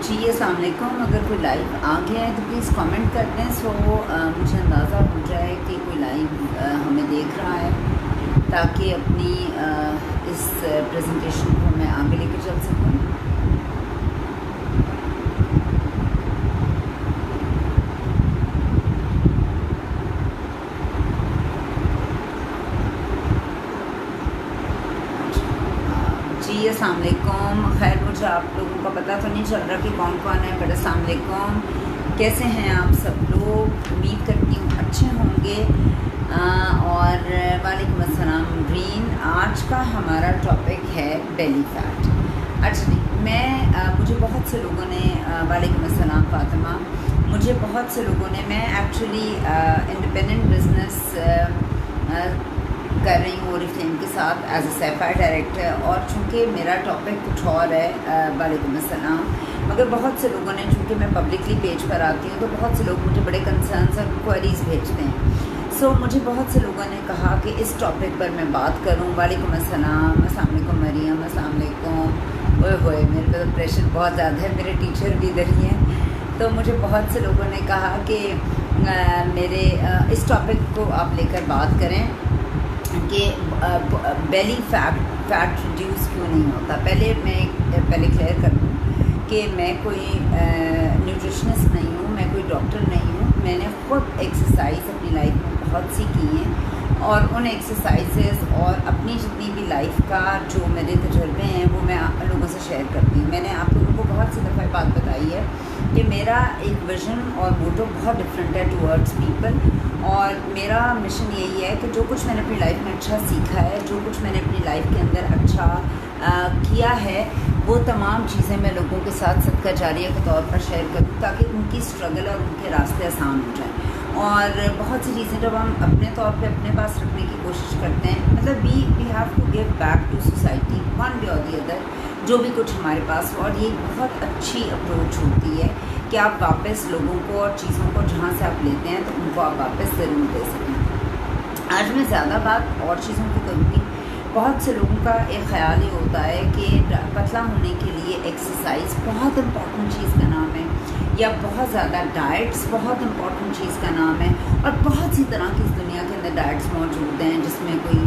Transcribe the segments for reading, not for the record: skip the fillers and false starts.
जी अस्सलाम वालेकुम। अगर कोई लाइव आ गया है तो प्लीज़ कमेंट कर दें, सो मुझे अंदाज़ा हो जाए कि कोई लाइव हमें देख रहा है, ताकि अपनी इस प्रेजेंटेशन को मैं आगे लेकर चल सकूं। जी अस्सलाम वालेकुम। खैर, मुझे आप लोगों का पता तो नहीं चल रहा कि कौन कौन है, बट अस्सलाम वालेकुम। कैसे हैं आप सब लोग? उम्मीद करती हूँ अच्छे होंगे। और वालेकुम अस्सलाम रीन। आज का हमारा टॉपिक है बेली फैट। अच्छा जी, मुझे बहुत से लोगों ने वालेकुम अस्सलाम फातिमा। मुझे बहुत से लोगों ने, मैं एक्चुअली इंडिपेंडेंट बिजनेस कर रही हूँ ओरिफ्लेम के साथ एज ए सैफायर डायरेक्टर, और चूँकि मेरा टॉपिक कुछ और है वालेकुम अस्सलाम, मगर बहुत से लोगों ने, चूँकि मैं पब्लिकली पेज पर आती हूँ तो बहुत से लोग मुझे बड़े कंसर्न्स और क्वेरीज भेजते हैं। सो मुझे बहुत से लोगों ने कहा कि इस टॉपिक पर मैं बात करूँ। वालेकुम अस्सलाम, अस्सलाम वालेकुम मरियम, अस्सलाम वालेकुम। ओए होए, मेरे पे तो प्रेशर बहुत ज़्यादा है, मेरे टीचर भी इधर ही हैं। तो मुझे बहुत से लोगों ने कहा कि मेरे इस टॉपिक को आप लेकर बात करें कि बेली फैट रिड्यूस क्यों नहीं होता। पहले क्लियर कर दूँ कि मैं कोई न्यूट्रिशनिस्ट नहीं हूँ, मैं कोई डॉक्टर नहीं हूँ। मैंने ख़ुद एक्सरसाइज अपनी लाइफ में बहुत सी की हैं, और उन एक्सरसाइजेस और अपनी जितनी भी लाइफ का जो मेरे तजुर्बे हैं वो मैं आप लोगों से शेयर करती हूँ। मैंने आप लोगों को बहुत सी दफ़ा बात बताई है कि मेरा एक विज़न और मोटो बहुत डिफरेंट है टूवर्ड्स पीपल, और मेरा मिशन यही है कि जो कुछ मैंने अपनी लाइफ में अच्छा सीखा है, जो कुछ मैंने अपनी लाइफ के अंदर अच्छा किया है, वो तमाम चीज़ें मैं लोगों के साथ सदका जारिया के तौर पर शेयर करूँ, ताकि उनकी स्ट्रगल और उनके रास्ते आसान हो जाएँ। और बहुत सी चीज़ें जब हम अपने तौर पे अपने पास रखने की कोशिश करते हैं, मतलब we have to give back to society one way और दी अदर, जो भी कुछ हमारे पास हो। और ये बहुत अच्छी अप्रोच होती है कि आप वापस लोगों को और चीज़ों को जहाँ से आप लेते हैं तो उनको आप वापस ज़रूर दे सकें। आज मैं ज़्यादा बात और चीज़ों की करूँगी। बहुत से लोगों का एक ख़्याल ये होता है कि पतला होने के लिए एक्सरसाइज बहुत इम्पॉर्टेंट चीज़ का नाम है, या बहुत ज़्यादा डाइट्स बहुत इम्पॉर्टेंट चीज़ का नाम है। और बहुत सी तरह की इस दुनिया के अंदर डाइट्स मौजूद हैं, जिसमें कोई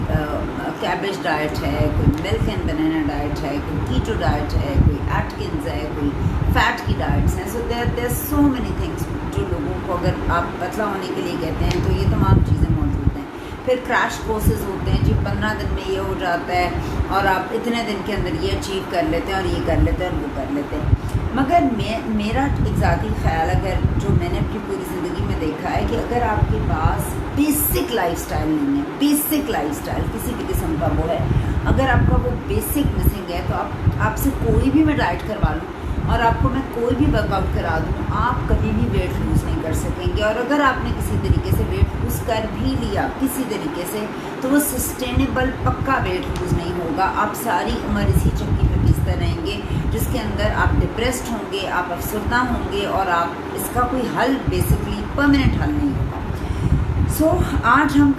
कैबेज डाइट है, कोई मिल्क एंड बनाना डाइट है, कोई कीटो डाइट है, कोई एटकिंस है, कोई फैट की डाइट्स हैं। So there so many things जो लोगों को, अगर आप पतला होने के लिए कहते हैं तो ये तमाम चीज़ें मौजूद हैं। फिर क्रैश कोर्सेज होते हैं जी, 15 दिन में ये हो जाता है और आप इतने दिन के अंदर ये अचीव कर लेते हैं और ये कर लेते हैं और वो कर लेते हैं। मगर मेरा एक ज़ाती ख़्याल, अगर जो मैंने अपनी पूरी ज़िंदगी में देखा है, कि अगर आपके पास बेसिक लाइफस्टाइल नहीं है, बेसिक लाइफस्टाइल किसी भी किस्म का वो है, अगर आपका वो बेसिक मिसिंग है, तो आपसे कोई भी मैं डाइट करवा लूँ और आपको मैं कोई भी वर्कआउट करा दूँ, आप कभी भी वेट लूज़ नहीं कर सकेंगे। और अगर आपने किसी तरीके से वेट लूज़ कर भी लिया किसी तरीके से, तो वो सस्टेनेबल पक्का वेट लूज़ नहीं होगा। आप सारी उम्र इसी चक्की में पीसते रहेंगे, जिसके अंदर आप डिप्रेस्ड होंगे, आप अफसरदा होंगे, और आप इसका कोई हल, बेसिकली परमानेंट हल नहीं होगा। सो आज हम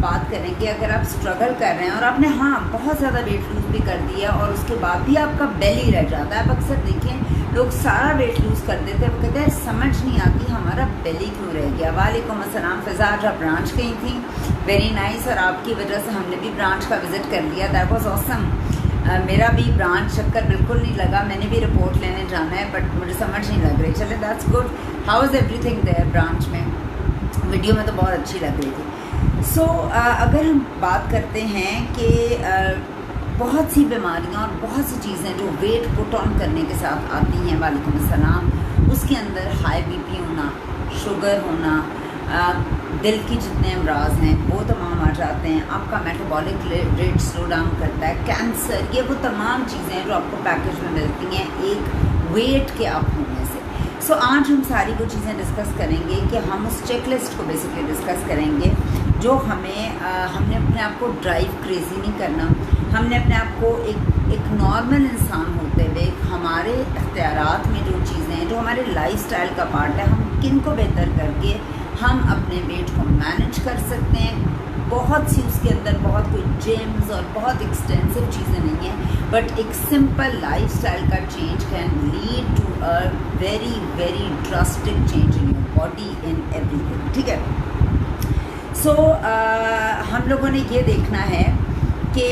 बात करेंगे, अगर आप स्ट्रगल कर रहे हैं और आपने बहुत ज़्यादा वेट लूज़ भी कर दिया और उसके बाद भी आपका बेली रह जाता है। आप अक्सर देखें, लोग सारा वेट लूज़ कर देते हैं, वो कहते हैं समझ नहीं आती हमारा बेली क्यों रह गया। वालेकुम अस्सलाम फ़िज़ा, आज आप ब्रांच गई थी, वेरी नाइस, और आपकी वजह से हमने भी ब्रांच का विज़िट कर लिया, दैट वाज ऑसम। मेरा भी ब्रांच चक्कर बिल्कुल नहीं लगा, मैंने भी रिपोर्ट लेने जाना है, बट मुझे समझ नहीं लग रही। चले, that's good. How is everything there branch में? वीडियो में तो बहुत अच्छी लग रही थी। सो अगर हम बात करते हैं कि बहुत सी बीमारियां और बहुत सी चीज़ें जो वेट पुट ऑन करने के साथ आती हैं, वालेकुम अस्सलाम, उसके अंदर हाई बीपी होना, शुगर होना, दिल की जितने अमराज हैं वो तमाम आ जाते हैं, आपका मेटाबॉलिक रेट स्लो डाउन करता है, कैंसर, ये वो तमाम चीज़ें जो आपको पैकेज में मिलती हैं एक वेट के अप होने से। सो आज हम सारी वो चीज़ें डिस्कस करेंगे कि हम उस चेकलिस्ट को बेसिकली डिस्कस करेंगे, जो हमने अपने आप को ड्राइव क्रेजी नहीं करना। हमने अपने आप को एक नॉर्मल इंसान होते हुए हमारे इख्तियारात में जो चीज़ें हैं, जो हमारे लाइफस्टाइल का पार्ट है, हम किन को बेहतर करके हम अपने वेट को मैनेज कर सकते हैं। बहुत सी उसके अंदर बहुत कोई जेम्स और बहुत एक्सटेंसिव चीज़ें नहीं हैं, बट एक सिंपल लाइफस्टाइल का change can lead to a very drastic change in your body, in everything, ठीक है। सो हम लोगों ने ये देखना है कि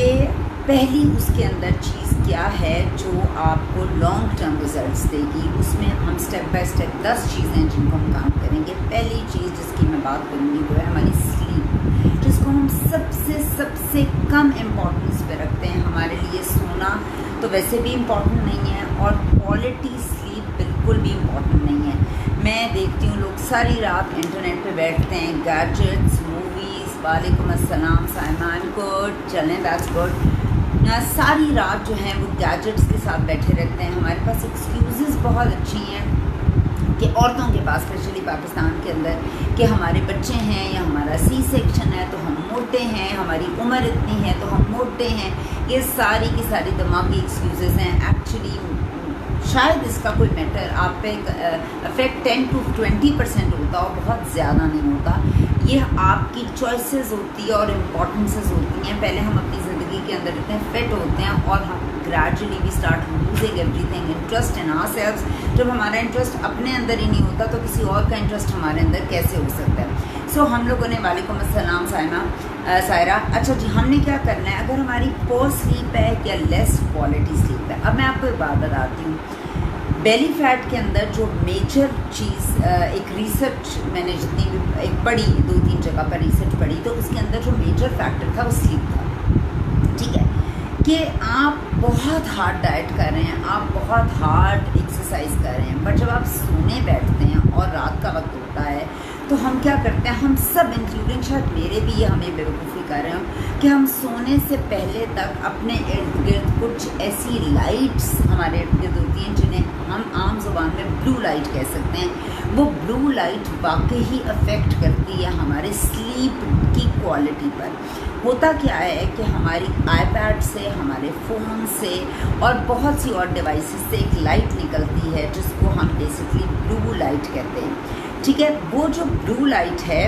पहली उसके अंदर चीज़ क्या है जो आपको लॉन्ग टर्म रिजल्ट्स देगी। उसमें हम स्टेप बाय स्टेप 10 चीज़ें हैं जिनको हम काम करेंगे। पहली चीज़ जिसकी मैं बात करूँगी वो है हमारी स्लीप, जिसको हम सबसे कम इम्पोर्टेंस पे रखते हैं। हमारे लिए सोना तो वैसे भी इम्पोर्टेंट नहीं है और क्वालिटी स्लीप बिल्कुल भी इम्पोर्टेंट नहीं है। मैं देखती हूँ लोग सारी रात इंटरनेट पे बैठते हैं, गैजेट्स, मूवीज़, वालेकुम अस्सलाम साइमा, आई एम गुड, चलें दैट्स गुड। सारी रात जो है वो गैजेट्स के साथ बैठे रहते हैं। हमारे पास एक्सक्यूज़ेस बहुत अच्छी हैं कि औरतों के पास, स्पेशली पाकिस्तान के अंदर, कि हमारे बच्चे हैं या हमारा सी सेक्शन है तो हम मोटे हैं, हमारी उम्र इतनी है तो हम मोटे हैं। ये सारी की सारी दिमागी एक्सक्यूज़ेस हैं। एक्चुअली शायद इसका कोई मैटर आप पे अफेक्ट 10 to 20% होता हो, बहुत ज़्यादा नहीं होता। ये आपकी चॉइसेस होती है और इम्पोर्टेंसेस होती हैं। पहले हम अपनी ज़िंदगी के अंदर इतने फिट होते हैं और हम gradually we start losing everything, interest in ourselves. जब हमारा इंटरेस्ट अपने अंदर ही नहीं होता तो किसी और का इंटरेस्ट हमारे अंदर कैसे हो सकता है। सो हम लोगों ने, वालेकुम अस्सलाम सायरा, अच्छा जी, हमने क्या करना है अगर हमारी पोर स्लीप है या लेस क्वालिटी स्लीप है। अब मैं आपको एक बात बताती हूँ, बेली फैट के अंदर जो मेजर चीज़, एक रिसर्च मैंने जितनी भी एक पढ़ी, 2-3 जगह पर रिसर्च पढ़ी, तो उसके अंदर जो मेजर फैक्टर था वो स्लीप था, ठीक है। कि आप बहुत हार्ड डाइट कर रहे हैं, आप बहुत हार्ड एक्सरसाइज कर रहे हैं, बट जब आप सोने बैठते हैं और रात का वक्त होता है तो हम क्या करते हैं, हम सब इंक्लूडिंग शायद मेरे भी, ये हमें बेवकूफ़ी कर रहे हो कि हम सोने से पहले तक अपने इर्द गिर्द कुछ ऐसी लाइट्स हमारे इर्द गिर्द होती हैं जिन्हें हम आम ज़ुबान में ब्लू लाइट कह सकते हैं। वो ब्लू लाइट वाकई ही अफेक्ट करती है हमारे स्लीप की क्वालिटी पर। होता क्या है कि हमारी आईपैड से, हमारे फ़ोन से और बहुत सी और डिवाइसेस से एक लाइट निकलती है जिसको हम बेसिकली ब्लू लाइट कहते हैं, ठीक है। वो जो ब्लू लाइट है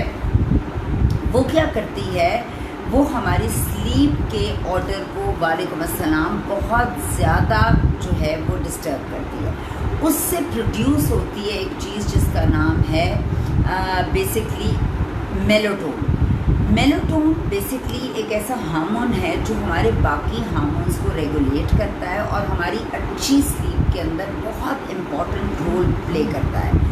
वो क्या करती है, वो हमारी स्लीप के ऑर्डर को, वालेकुम अस्सलाम, बहुत ज़्यादा जो है वो डिस्टर्ब करती है। उससे प्रोड्यूस होती है एक चीज़ जिसका नाम है बेसिकली मेलाटोनिन। मेलाटोनिन बेसिकली एक ऐसा हार्मोन है जो हमारे बाकी हार्मोन्स को रेगुलेट करता है और हमारी अच्छी स्लीप के अंदर बहुत इम्पॉर्टेंट रोल प्ले करता है।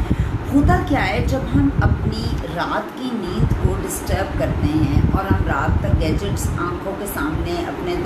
होता क्या है, जब हम अपनी रात की नींद को डिस्टर्ब करते हैं और हम रात तक गैजेट्स आंखों के सामने अपने,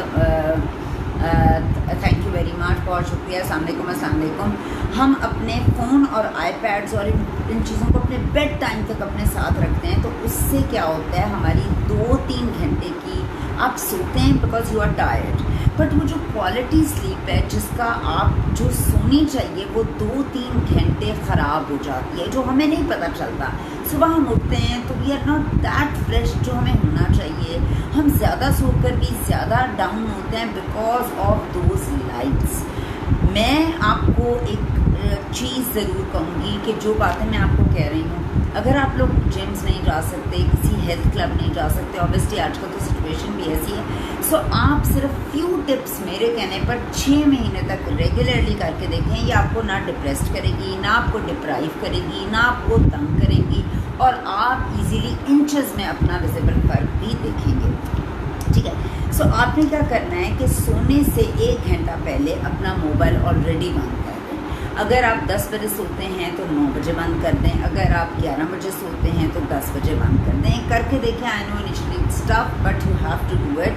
थैंक यू वेरी मच, बहुत शुक्रिया, अस्सलाम वालेकुम, हम अपने फ़ोन और आईपैड्स और इन चीज़ों को अपने बेड टाइम तक अपने साथ रखते हैं, तो उससे क्या होता है, हमारी 2-3 घंटे की आप सोते हैं because you are tired, but वो जो क्वालिटी स्लीप है जिसका आप जो सोनी चाहिए वो 2-3 घंटे ख़राब हो जाती है, जो हमें नहीं पता चलता। सुबह हम उठते हैं तो we are not that fresh जो हमें होना चाहिए। हम ज़्यादा सोकर भी ज़्यादा डाउन होते हैं बिकॉज ऑफ दोज लाइट्स। मैं आपको एक चीज़ ज़रूर कहूँगी कि जो बातें मैं आपको कह रही हूँ, अगर आप लोग जिम्स नहीं जा सकते, किसी हेल्थ क्लब नहीं जा सकते, ऑब्वियसली आजकल तो सिचुएशन भी ऐसी है, सो आप सिर्फ फ्यू टिप्स मेरे कहने पर 6 महीने तक रेगुलरली करके देखें। ये आपको ना डिप्रेस्ड करेगी, ना आपको डिप्राइव करेगी, ना आपको तंग करेगी और आप इजीली इंचेस में अपना विजिबल फर्क भी देखेंगे, ठीक है। सो आपने क्या करना है कि सोने से 1 घंटा पहले अपना मोबाइल ऑलरेडी बंद कर दें। अगर आप 10 बजे सोते हैं तो 9 बजे बंद कर दें, अगर आप 11 बजे सोते हैं तो 10 बजे बंद कर दें। करके देखें, I know initially it's tough but you have to do it,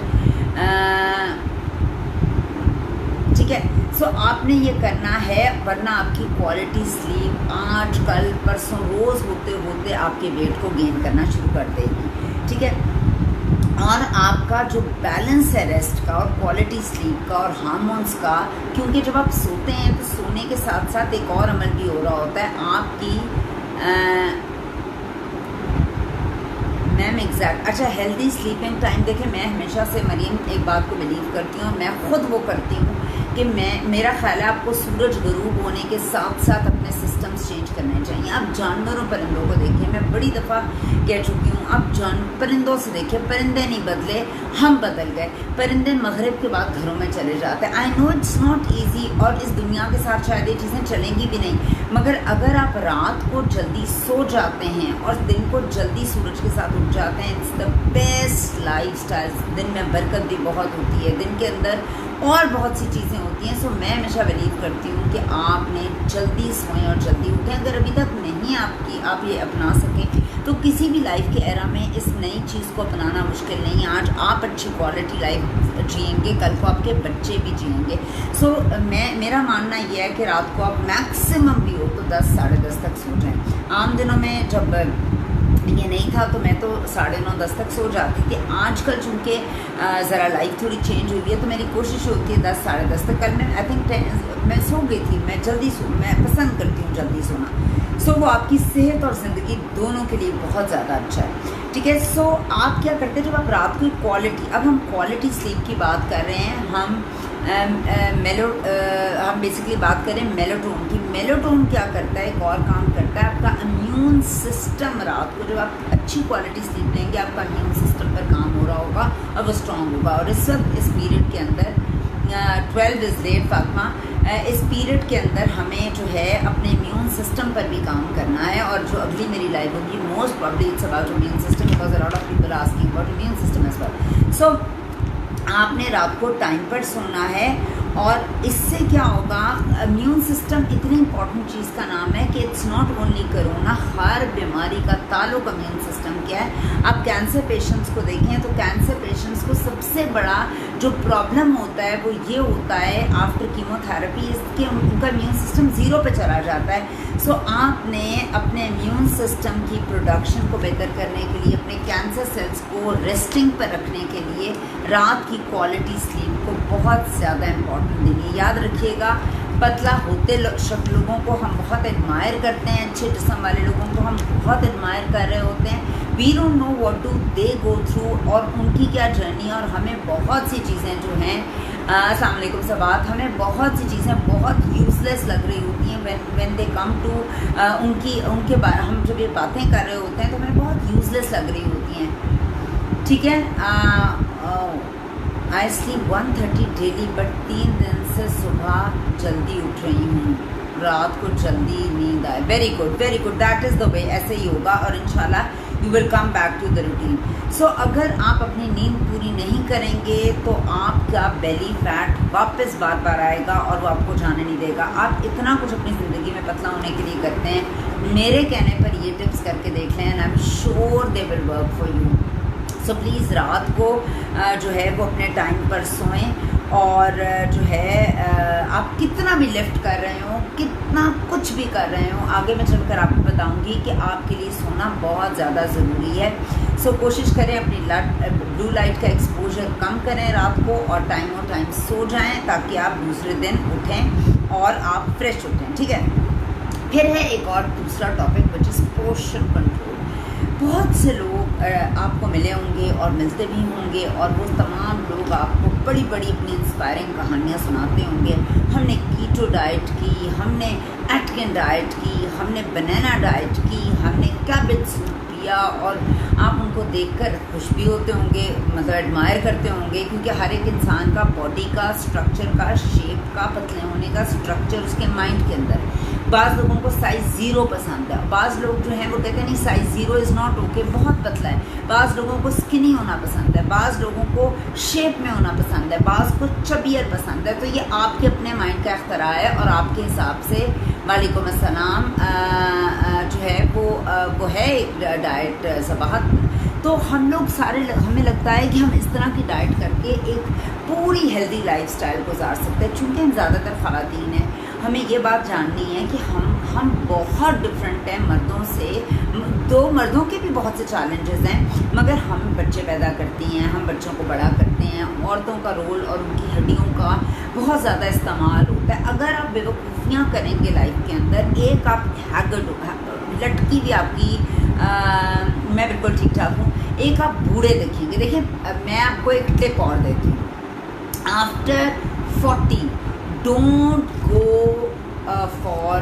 ठीक है। सो आपने ये करना है, वरना आपकी क्वालिटी स्लीप आज कल परसों रोज़ होते होते आपके वेट को गेन करना शुरू कर देगी, ठीक है। और आपका जो बैलेंस है रेस्ट का और क्वालिटी स्लीप का और हार्मोन्स का, क्योंकि जब आप सोते हैं तो सोने के साथ साथ एक और अमल भी हो रहा होता है आपकी मैम एग्जैक्ट, अच्छा, हेल्दी स्लीपिंग टाइम। देखें, मैं हमेशा से मरीम एक बात को बिलीव करती हूँ, मैं ख़ुद वो करती हूँ कि मेरा ख्याल है आपको सूरज गरूब होने के साथ साथ अपने सिस्टम सिस्टम्स चेंज करने चाहिए। आप जानवरों परिंदों को देखिए, मैं बड़ी दफ़ा कह चुकी हूँ, आप परिंदों से देखिए, परिंदे नहीं बदले, हम बदल गए। परिंदे मगरिब के बाद घरों में चले जाते हैं। I know it's not easy, और इस दुनिया के साथ शायद ये चीज़ें चलेंगी भी नहीं, मगर अगर आप रात को जल्दी सो जाते हैं और दिन को जल्दी सूरज के साथ उठ जाते हैं, it's the best life style. दिन में बरकत भी बहुत होती है, दिन के अंदर और बहुत सी चीज़ें होती हैं। सो मैं हमेशा बिलीव करती हूँ कि आपने जल्दी सोएं और जल्दी उठें। अगर अभी तक नहीं आप ये अपना सकें तो किसी भी लाइफ के एरा में इस नई चीज़ को अपनाना मुश्किल नहीं है। आज आप अच्छी क्वालिटी लाइफ जिएंगे, कल को आपके बच्चे भी जिएंगे। सो मेरा मानना यह है कि रात को आप मैक्सिमम भी हो तो 10 साढ़े 10 तक सो जाएँ। आम दिनों में जब ये नहीं था तो मैं तो 9:30 10 तक सो जाती थी। आजकल चूँकि ज़रा लाइफ थोड़ी चेंज हुई है तो मेरी कोशिश होती है 10 साढ़े 10 तक। कल मैं आई थिंक मैं सो गई थी। मैं पसंद करती हूँ जल्दी सोना। सो वो आपकी सेहत और ज़िंदगी दोनों के लिए बहुत ज़्यादा अच्छा है, ठीक है। सो आप क्या करते हैं जब आप रात को क्वालिटी, अब हम क्वालिटी स्लीप की बात कर रहे हैं, हम बेसिकली बात करें मेलाटोन की। मेलाटोन क्या करता है, एक और काम करता है, आपका इम्यून सिस्टम रात को जब आप अच्छी क्वालिटी स्लीप लेंगे आपका इम्यून सिस्टम पर काम हो रहा होगा और वो स्ट्रॉन्ग होगा। और इस वक्त इस पीरियड के अंदर 12 इज़ लेट फातिमा, इस पीरियड के अंदर हमें जो है अपने इम्यून सिस्टम पर भी काम करना है। और जो अगली मेरी लाइफ होगी most probably it's about immune system, because a lot of people asking about immune system as well. So आपने रात को टाइम पर सोना है, और इससे क्या होगा, इम्यून सिस्टम इतनी इंपॉर्टेंट चीज़ का नाम है कि इट्स नॉट ओनली कोरोना, हर बीमारी का ताल्लुक इम्यून सिस्टम क्या है। आप कैंसर पेशेंट्स को देखें तो कैंसर पेशेंट्स को सबसे बड़ा जो प्रॉब्लम होता है वो ये होता है आफ्टर कीमोथेरेपी, इसके उनका इम्यून सिस्टम 0 पे चला जाता है। सो आपने अपने इम्यून सिस्टम की प्रोडक्शन को बेहतर करने के लिए, अपने कैंसर सेल्स को रेस्टिंग पर रखने के लिए रात की क्वालिटी स्लीप को बहुत ज़्यादा इम्पॉर्टेंट देनी है। याद रखिएगा, पतला होते लोगों को हम बहुत एडमायर करते हैं, अच्छे जिस्म वाले लोगों को हम बहुत एडमायर कर रहे होते हैं। We don't know what do they go through, और उनकी क्या जर्नी है। और हमें बहुत सी चीज़ें जो हैं, अस्सलाम वालेकुम सबात, हमें बहुत सी चीज़ें बहुत यूज़लेस लग रही होती हैं व्हेन दे कम टू उनके बारे हम जब ये बातें कर रहे होते हैं तो हमें बहुत यूज़लेस लग रही होती हैं, ठीक है। आई स्लीप 1:30 डेली, बट 3 दिन से सुबह जल्दी उठ रही हूँ, रात को जल्दी नींद आए। Very good, that is the way, ऐसे ही होगा और इंशाल्लाह you will come back to the routine. So अगर आप अपनी नींद पूरी नहीं करेंगे तो आपका बेली फैट वापस बार बार आएगा और वो आपको जाने नहीं देगा। आप इतना कुछ अपनी ज़िंदगी में पतला होने के लिए करते हैं, मेरे कहने पर ये टिप्स करके देख लें, and I am sure they will work for you. So please रात को जो है वो अपने टाइम पर सोएं, और जो है आप कितना भी लिफ्ट कर रहे हो, कितना कुछ भी कर रहे हो, आगे मैं चलकर आपको बताऊंगी कि आपके लिए सोना बहुत ज़्यादा ज़रूरी है। सो कोशिश करें अपनी ब्लू लाइट का एक्सपोजर कम करें रात को, और टाइम सो जाएं ताकि आप दूसरे दिन उठें और आप फ्रेश उठें, ठीक है। फिर है एक और दूसरा topic which is portion control. बहुत से लोग आपको मिले होंगे और मिलते भी होंगे, और वो तमाम लोग आपको बड़ी बड़ी अपनी इंस्पायरिंग कहानियाँ सुनाते होंगे। हमने कीटो डाइट की, हमने एटकिन डाइट की, हमने बनाना डाइट की, हमने कैबेज सूप पिया, और आप उनको देखकर खुश भी होते होंगे, मतलब एडमायर करते होंगे, क्योंकि हर एक इंसान का बॉडी का स्ट्रक्चर का, शेप का, पतले होने का स्ट्रक्चर उसके माइंड के अंदर है। बाज़ लोगों को साइज़ 0 पसंद है, बाज़ लोग जो हैं वो कहते हैं नहीं साइज़ 0 इज़ नॉट ओके, बहुत पतला है। बाज़ लोगों को स्किनी होना पसंद है, बाज़ लोगों को शेप में होना पसंद है, बाज़ को चबियर पसंद है। तो ये आपके अपने माइंड का इख्तरा है, और आपके हिसाब से वालेकुम अस्सलाम जो है वो है एक डाइट ज़बाहत। तो हम लोग सारे हमें लगता है कि हम इस तरह की डाइट करके एक पूरी हेल्दी लाइफस्टाइल गुजार सकते हैं। चूँकि हम ज़्यादातर ख़वातीन हैं, हमें ये बात जाननी है कि हम बहुत डिफरेंट हैं मर्दों से। दो मर्दों के भी बहुत से चैलेंजेस हैं, मगर हम बच्चे पैदा करती हैं, हम बच्चों को बड़ा करते हैं। औरतों का रोल और उनकी हड्डियों का बहुत ज़्यादा इस्तेमाल होता है। अगर आप बेवकूफ़ियाँ करेंगे लाइफ के अंदर, एक आप लटकी भी आपकी मैं बिल्कुल ठीक ठाक हूँ, एक आप बूढ़े देखेंगे। देखिए मैं आपको एक टिप और देती हूँ, आफ्टर 40 डोंट गो फॉर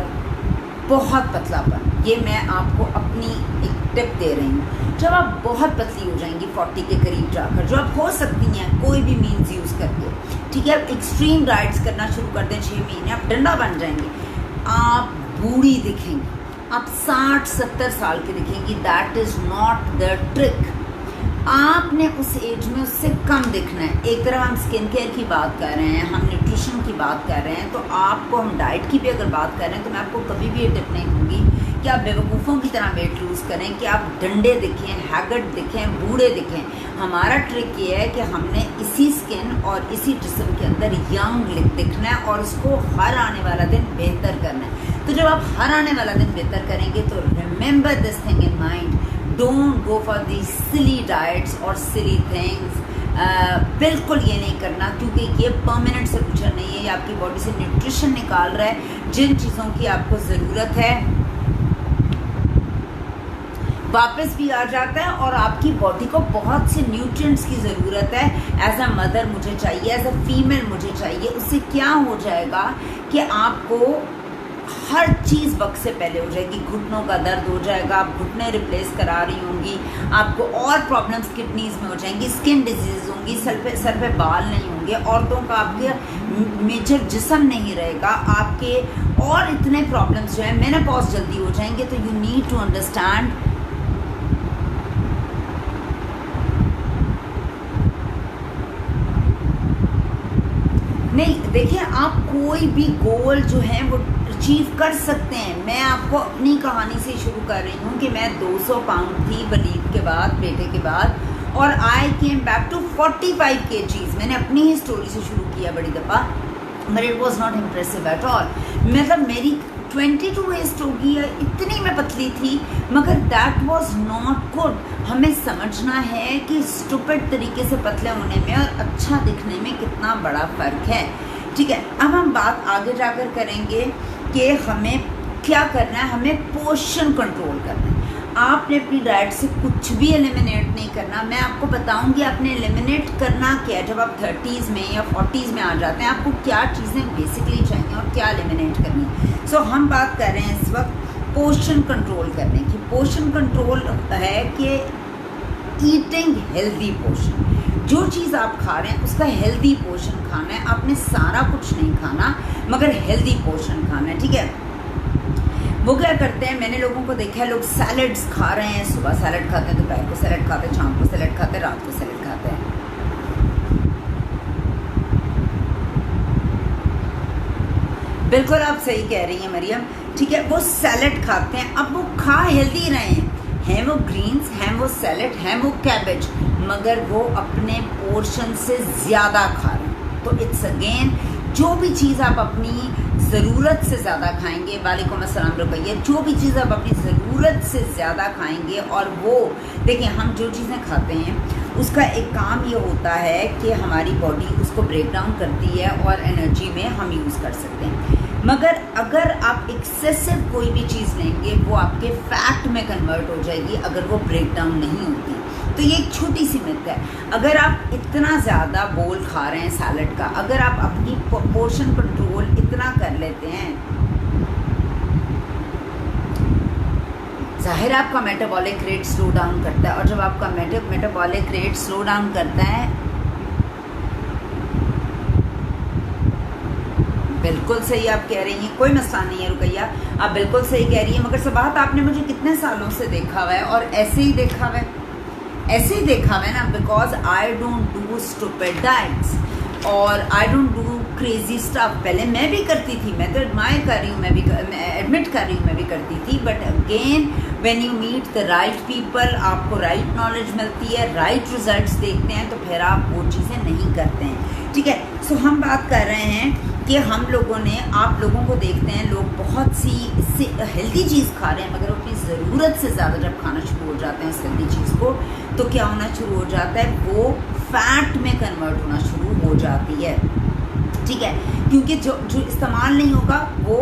बहुत पतलापन, ये मैं आपको अपनी एक टिप दे रही हूँ। जब आप बहुत पतली हो जाएंगी 40 के करीब जाकर, जो आप हो सकती हैं कोई भी मीन्स यूज़ करके, ठीक है, आप एक्सट्रीम डाइट्स करना शुरू कर दें 6 महीने, आप डंडा बन जाएंगे, आप बूढ़ी दिखेंगी, आप 60-70 साल की दिखेंगी। That is not the trick. आपने उस एज में उससे कम दिखना है। एक तरफ हम स्किन केयर की बात कर रहे हैं, हम न्यूट्रिशन की बात कर रहे हैं, तो आपको हम डाइट की भी अगर बात कर रहे हैं तो मैं आपको कभी भी ये टिप नहीं दूंगी कि आप बेवकूफ़ों की तरह वेट लूज़ करें, कि आप डंडे दिखें, हैगट दिखें, बूढ़े दिखें। हमारा ट्रिक ये है कि हमने इसी स्किन और इसी जिस्म के अंदर यंग दिखना है और उसको हर आने वाला दिन बेहतर करना है। तो जब आप हर आने वाला दिन बेहतर करेंगे तो remember this thing in mind, don't go for the silly diets और सिली थिंग्स। बिल्कुल ये नहीं करना, क्योंकि ये परमानेंट सोल्यूशन नहीं है, ये आपकी बॉडी से न्यूट्रिशन निकाल रहा है। जिन चीज़ों की आपको ज़रूरत है वापस भी आ जाता है, और आपकी बॉडी को बहुत से न्यूट्रिएंट्स की ज़रूरत है। एज अ मदर मुझे चाहिए, एज अ फीमेल मुझे चाहिए। उससे क्या हो जाएगा कि आपको हर चीज़ वक्त से पहले हो जाएगी। घुटनों का दर्द हो जाएगा, आप घुटने रिप्लेस करा रही होंगी, आपको और प्रॉब्लम्स किडनीज में हो जाएंगी, स्किन डिजीज होंगी, सर पे बाल नहीं होंगे, औरतों का आपके मेजर जिस्म नहीं रहेगा, आपके और इतने प्रॉब्लम्स जो है मेनोपॉज जल्दी हो जाएंगे। तो यू नीड टू अंडरस्टैंड नहीं। देखिए, आप कोई भी गोल जो है वो अचीव कर सकते हैं। मैं आपको अपनी कहानी से शुरू कर रही हूँ कि मैं 200 पाउंड थी वलीद के बाद, बेटे के बाद, और आई केम बैक टू 45 kgs। मैंने अपनी ही स्टोरी से शुरू किया बड़ी दफ़ा, but it was not impressive at all. मतलब मेरी 22 वेस्ट हो गई है, इतनी मैं पतली थी, मगर दैट वॉज नॉट गुड। हमें समझना है कि स्टूपिड तरीके से पतले होने में और अच्छा दिखने में कितना बड़ा फ़र्क है, ठीक है। अब हम बात आगे जाकर करेंगे कि हमें क्या करना है। हमें पोर्शन कंट्रोल करना है। आपने अपनी डाइट से कुछ भी एलिमिनेट नहीं करना। मैं आपको बताऊंगी आपने एलिमिनेट करना क्या है। जब आप 30s में या 40s में आ जाते हैं, आपको क्या चीज़ें बेसिकली चाहिए और क्या एलिमिनेट करनी है। सो हम बात कर रहे हैं इस वक्त पोर्शन कंट्रोल करने की। पोर्शन कंट्रोल है कि ईटिंग हेल्दी पोर्शन। जो चीज़ आप खा रहे हैं उसका हेल्दी पोर्शन खाना है। आपने सारा कुछ नहीं खाना, मगर हेल्दी पोर्शन खाना है, ठीक है। वो क्या करते हैं, मैंने लोगों को देखा है, लोग सैलड्स खा रहे हैं, सुबह सैलड खाते हैं, दोपहर को सैलड खाते हैं, शाम को सैलड खाते हैं, रात को सैलड खाते हैं। बिल्कुल आप सही कह रही हैं मरियम, ठीक है। वो सैलड खाते हैं, अब वो खा हेल्दी रहे हैं वो ग्रीन्स, हैं वो सैलड, हैं वो कैबेज, मगर वो अपने पोर्शन से ज़्यादा खा रहे हैं। तो इट्स अगेन, जो भी चीज़ आप अपनी ज़रूरत से ज़्यादा खाएंगे, वालेकुम अस्सलाम रुपैया, जो भी चीज़ आप अपनी ज़रूरत से ज़्यादा खाएंगे, और वो देखिए, हम जो चीज़ें खाते हैं उसका एक काम ये होता है कि हमारी बॉडी उसको ब्रेक डाउन करती है और एनर्जी में हम यूज़ कर सकते हैं। मगर अगर आप एक्सेसिव कोई भी चीज़ लेंगे, वो आपके फैट में कन्वर्ट हो जाएगी अगर वो ब्रेक डाउन नहीं होती। तो ये एक छोटी सी मिथ है। अगर आप इतना ज़्यादा बोल खा रहे हैं सैलड का, अगर आप अपनी पोर्शन कंट्रोल इतना कर लेते हैं, ज़ाहिर आपका मेटाबॉलिक रेट स्लो डाउन करता है। और जब आपका मेटाबॉलिक रेट स्लो डाउन करता है, बिल्कुल सही आप कह रही हैं, कोई मसला नहीं है रुकैया, आप बिल्कुल सही कह रही हैं। मगर सबात, आपने मुझे कितने सालों से देखा हुआ है और ऐसे ही देखा हुआ है, ऐसे ही देखा हुआ है ना, because I don't do stupid diets और I don't do crazy stuff. पहले मैं भी करती थी, मैं तो एडमायर कर रही हूँ, मैं एडमिट कर रही हूँ, मैं भी करती थी। But again when you meet the right people, आपको राइट नॉलेज मिलती है, राइट रिजल्ट्स देखते हैं, तो फिर आप वो चीज़ें नहीं करते हैं, ठीक है। सो हम बात कर रहे हैं कि हम लोगों ने, आप लोगों को देखते हैं, लोग बहुत सी इससे हेल्दी चीज़ खा रहे हैं, मगर अपनी ज़रूरत से ज़्यादा जब खाना शुरू हो जाते हैं इस हेल्दी चीज़ को, तो क्या होना शुरू हो जाता है, वो फैट में कन्वर्ट होना शुरू हो जाती है, ठीक है। क्योंकि जो इस्तेमाल नहीं होगा वो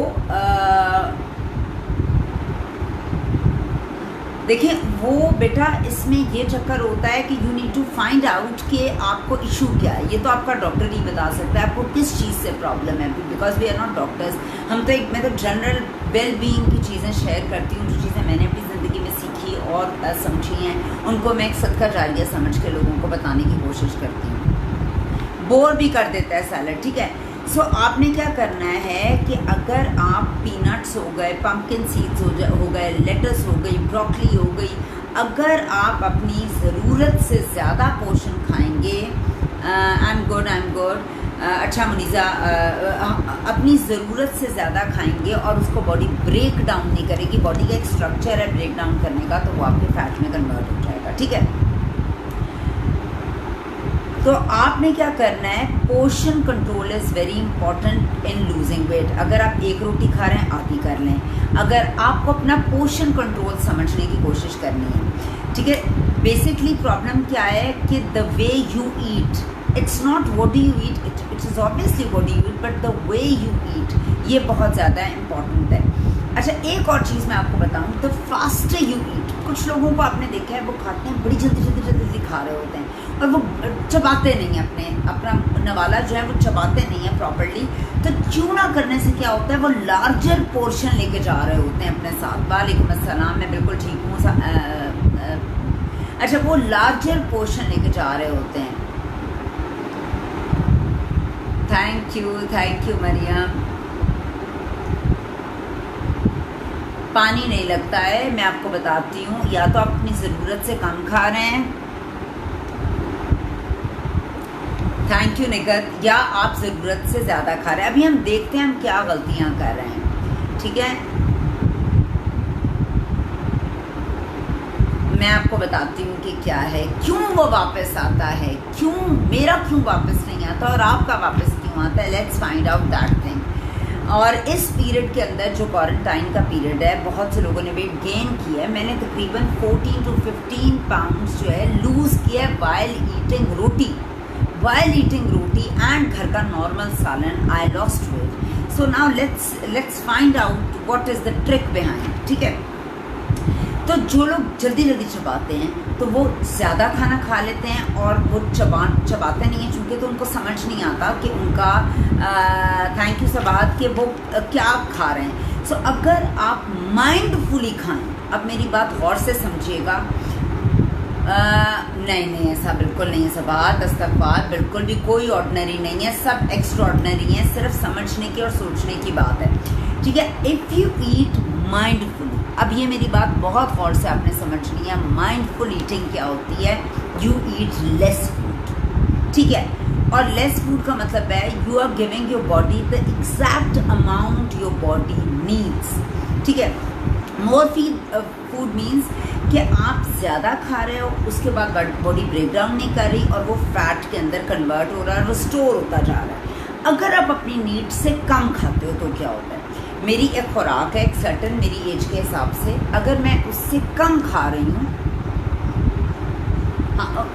देखिए, वो बेटा, इसमें ये चक्कर होता है कि you need to find out कि आपको इशू क्या है। ये तो आपका डॉक्टर ही बता सकता है आपको किस चीज़ से प्रॉब्लम है, because we are not doctors. हम तो एक, मैं तो जनरल वेल बीइंग की चीज़ें शेयर करती हूँ, जो चीज़ें मैंने अपनी ज़िंदगी में सीखी और समझी हैं, उनको मैं एक सदका जारिया समझ के लोगों को बताने की कोशिश करती हूँ। बोर भी कर देता है सैलड, ठीक है। सो आपने क्या करना है कि अगर आप पीनट्स हो गए, पंपकिन सीड्स हो गए, लेटस हो गई, ब्रोकली हो गई, अगर आप अपनी ज़रूरत से ज़्यादा पोर्शन खाएंगे, आई एम गुड, अच्छा मुनीज़ा, अपनी ज़रूरत से ज़्यादा खाएंगे और उसको बॉडी ब्रेक डाउन नहीं करेगी, बॉडी का एक स्ट्रक्चर है ब्रेक डाउन करने का, तो वो आपके फैट में कन्वर्ट हो जाएगा, ठीक है। तो आपने क्या करना है, portion control is very important in losing weight. अगर आप एक रोटी खा रहे हैं, आधी कर लें। अगर आपको अपना पोर्शन कंट्रोल समझने की कोशिश करनी है, ठीक है। बेसिकली प्रॉब्लम क्या है कि the way you eat, it's not what do you eat, it is obviously what do you eat, but the way you eat, ये बहुत ज़्यादा इंपॉर्टेंट है। अच्छा, एक और चीज़ मैं आपको बताऊं, द फास्टर यू ईट, कुछ लोगों को आपने देखा है वो खाते हैं बड़ी जल्दी खा रहे होते हैं और वो चबाते नहीं हैं, अपना नवाला जो है वो चबाते नहीं है प्रॉपर्ली। तो क्यों ना करने से क्या होता है, वो लार्जर पोर्शन लेके जा रहे होते हैं अपने साथ। वालेकुम अस्सलाम, मैं बिल्कुल ठीक हूँ। अच्छा, वो लार्जर पोर्शन लेके जा रहे होते हैं। Thank you Mariam. पानी नहीं लगता है, मैं आपको बताती हूँ, या तो आप अपनी ज़रूरत से कम खा रहे हैं, थैंक यू निकत, या आप ज़रूरत से ज़्यादा खा रहे हैं। अभी हम देखते हैं हम क्या गलतियाँ कर रहे हैं, ठीक है। मैं आपको बताती हूँ कि क्या है, क्यों वो वापस आता है, मेरा क्यों वापस नहीं आता और आपका वापस क्यों आता है। Let's find out that thing. और इस पीरियड के अंदर जो क्वारंटाइन का पीरियड है, बहुत से लोगों ने वेट गेन किया है। मैंने तकरीबन 14 to 15 पाउंड्स जो है लूज़ किया है वाइल ईटिंग रोटी एंड घर का नॉर्मल सालन। I lost weight. So now let's find out what is the trick behind, ठीक है। तो जो लोग जल्दी चबाते हैं तो वो ज़्यादा खाना खा लेते हैं और वो चबाते नहीं हैं, चूँकि तो उनको समझ नहीं आता कि उनका थैंक यू सबात कि वो क्या खा रहे हैं। सो अगर आप माइंडफुली खाएं, अब मेरी बात गौर से समझिएगा, नहीं ऐसा बिल्कुल नहीं है सबात, इस्तग़फ़ार, बिल्कुल भी कोई ऑर्डिनरी नहीं है, सब एक्स्ट्रा ऑर्डिनरी है, सिर्फ समझने की और सोचने की बात है, ठीक है। इफ़ यू ईट माइंडफुली, अब ये मेरी बात बहुत गौर से आपने समझनी है, माइंडफुल ईटिंग क्या होती है, यू ईट लेस फूड, ठीक है। और लेस फूड का मतलब है you are giving your body the exact amount your body needs, ठीक है। मोर फूड मीन्स कि आप ज़्यादा खा रहे हो, उसके बाद बॉडी ब्रेक डाउन नहीं कर रही और वो फैट के अंदर कन्वर्ट हो रहा है, वो स्टोर होता जा रहा है। अगर आप अपनी नीड से कम खाते हो तो क्या होता है, मेरी एक खुराक है एक सर्टन मेरी एज के हिसाब से, अगर मैं उससे कम खा रही हूँ,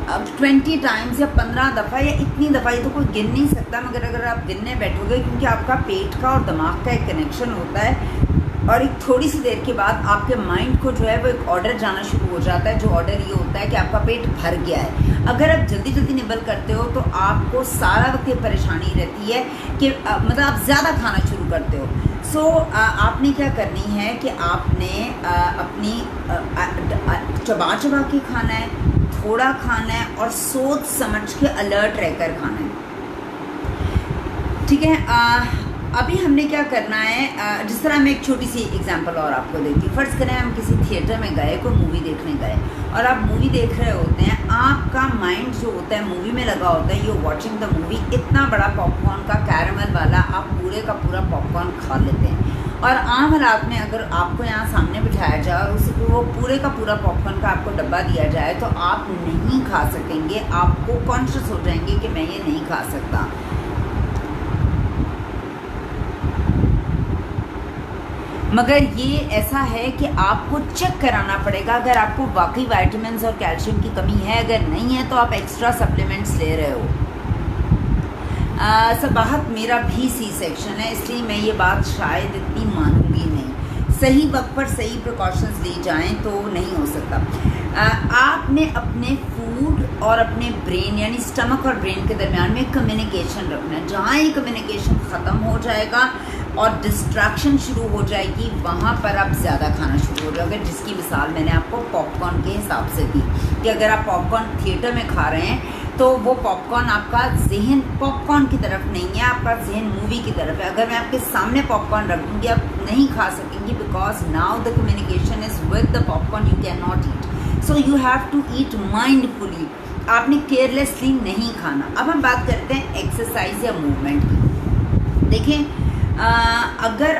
अब 20 टाइम्स या 15 दफ़ा या इतनी दफ़ा, ये तो कोई गिन नहीं सकता, मगर अगर आप गिनने बैठोगे, क्योंकि आपका पेट का और दिमाग का एक कनेक्शन होता है और एक थोड़ी सी देर के बाद आपके माइंड को जो है वो एक ऑर्डर जाना शुरू हो जाता है, जो ऑर्डर ये होता है कि आपका पेट भर गया है। अगर आप जल्दी निबल करते हो तो आपको सारा वक्त ये परेशानी रहती है कि मतलब आप ज़्यादा खाना शुरू करते हो। सो आपने क्या करनी है कि आपने अपनी चबा के खाना है, थोड़ा खाना है और सोच समझ के अलर्ट रहकर खाना है, ठीक है। अभी हमने क्या करना है, जिस तरह मैं एक छोटी सी एग्जांपल और आपको देती हूँ। फ़र्ज़ करें हम किसी थिएटर में गए, कोई मूवी देखने गए और आप मूवी देख रहे होते हैं, आपका माइंड जो होता है मूवी में लगा होता है, यू वॉचिंग द मूवी, इतना बड़ा पॉपकॉर्न का कैरमल वाला आप पूरे का पूरा पॉपकॉर्न खा लेते हैं। और आम हालात में अगर आपको यहाँ सामने बिठाया जाए और उसको वो पूरे का पूरा पॉपकॉर्न का आपको डब्बा दिया जाए तो आप नहीं खा सकेंगे, आपको कॉन्शियस हो जाएंगे कि मैं ये नहीं खा सकता। मगर ये ऐसा है कि आपको चेक कराना पड़ेगा, अगर आपको वाकई विटामिन्स और कैल्शियम की कमी है, अगर नहीं है तो आप एक्स्ट्रा सप्लीमेंट्स ले रहे हो। सबाहत मेरा भी सी सेक्शन है, इसलिए मैं ये बात शायद इतनी मानूंगी नहीं। सही वक्त पर सही प्रिकॉशंस ली जाएं तो नहीं हो सकता। आपने अपने फूड और अपने ब्रेन यानी स्टमक और ब्रेन के दरमियान में कम्युनिकेशन रखना है। जहाँ ये कम्युनिकेशन ख़त्म हो जाएगा और डिस्ट्रैक्शन शुरू हो जाएगी, वहाँ पर आप ज़्यादा खाना शुरू हो जाओगे। जिसकी मिसाल मैंने आपको पॉपकॉर्न के हिसाब से दी कि अगर आप पॉपकॉर्न थिएटर में खा रहे हैं तो वो पॉपकॉर्न, आपका जहन पॉपकॉर्न की तरफ नहीं है, आपका जहन मूवी की तरफ है। अगर मैं आपके सामने पॉपकॉर्न रख दूँगी, आप नहीं खा सकेंगी, because now the communication is with the popcorn, you can not eat. So you have to eat mindfully, आपने केयरलेसली नहीं खाना। अब हम बात करते हैं एक्सरसाइज या मूवमेंट की। देखें, अगर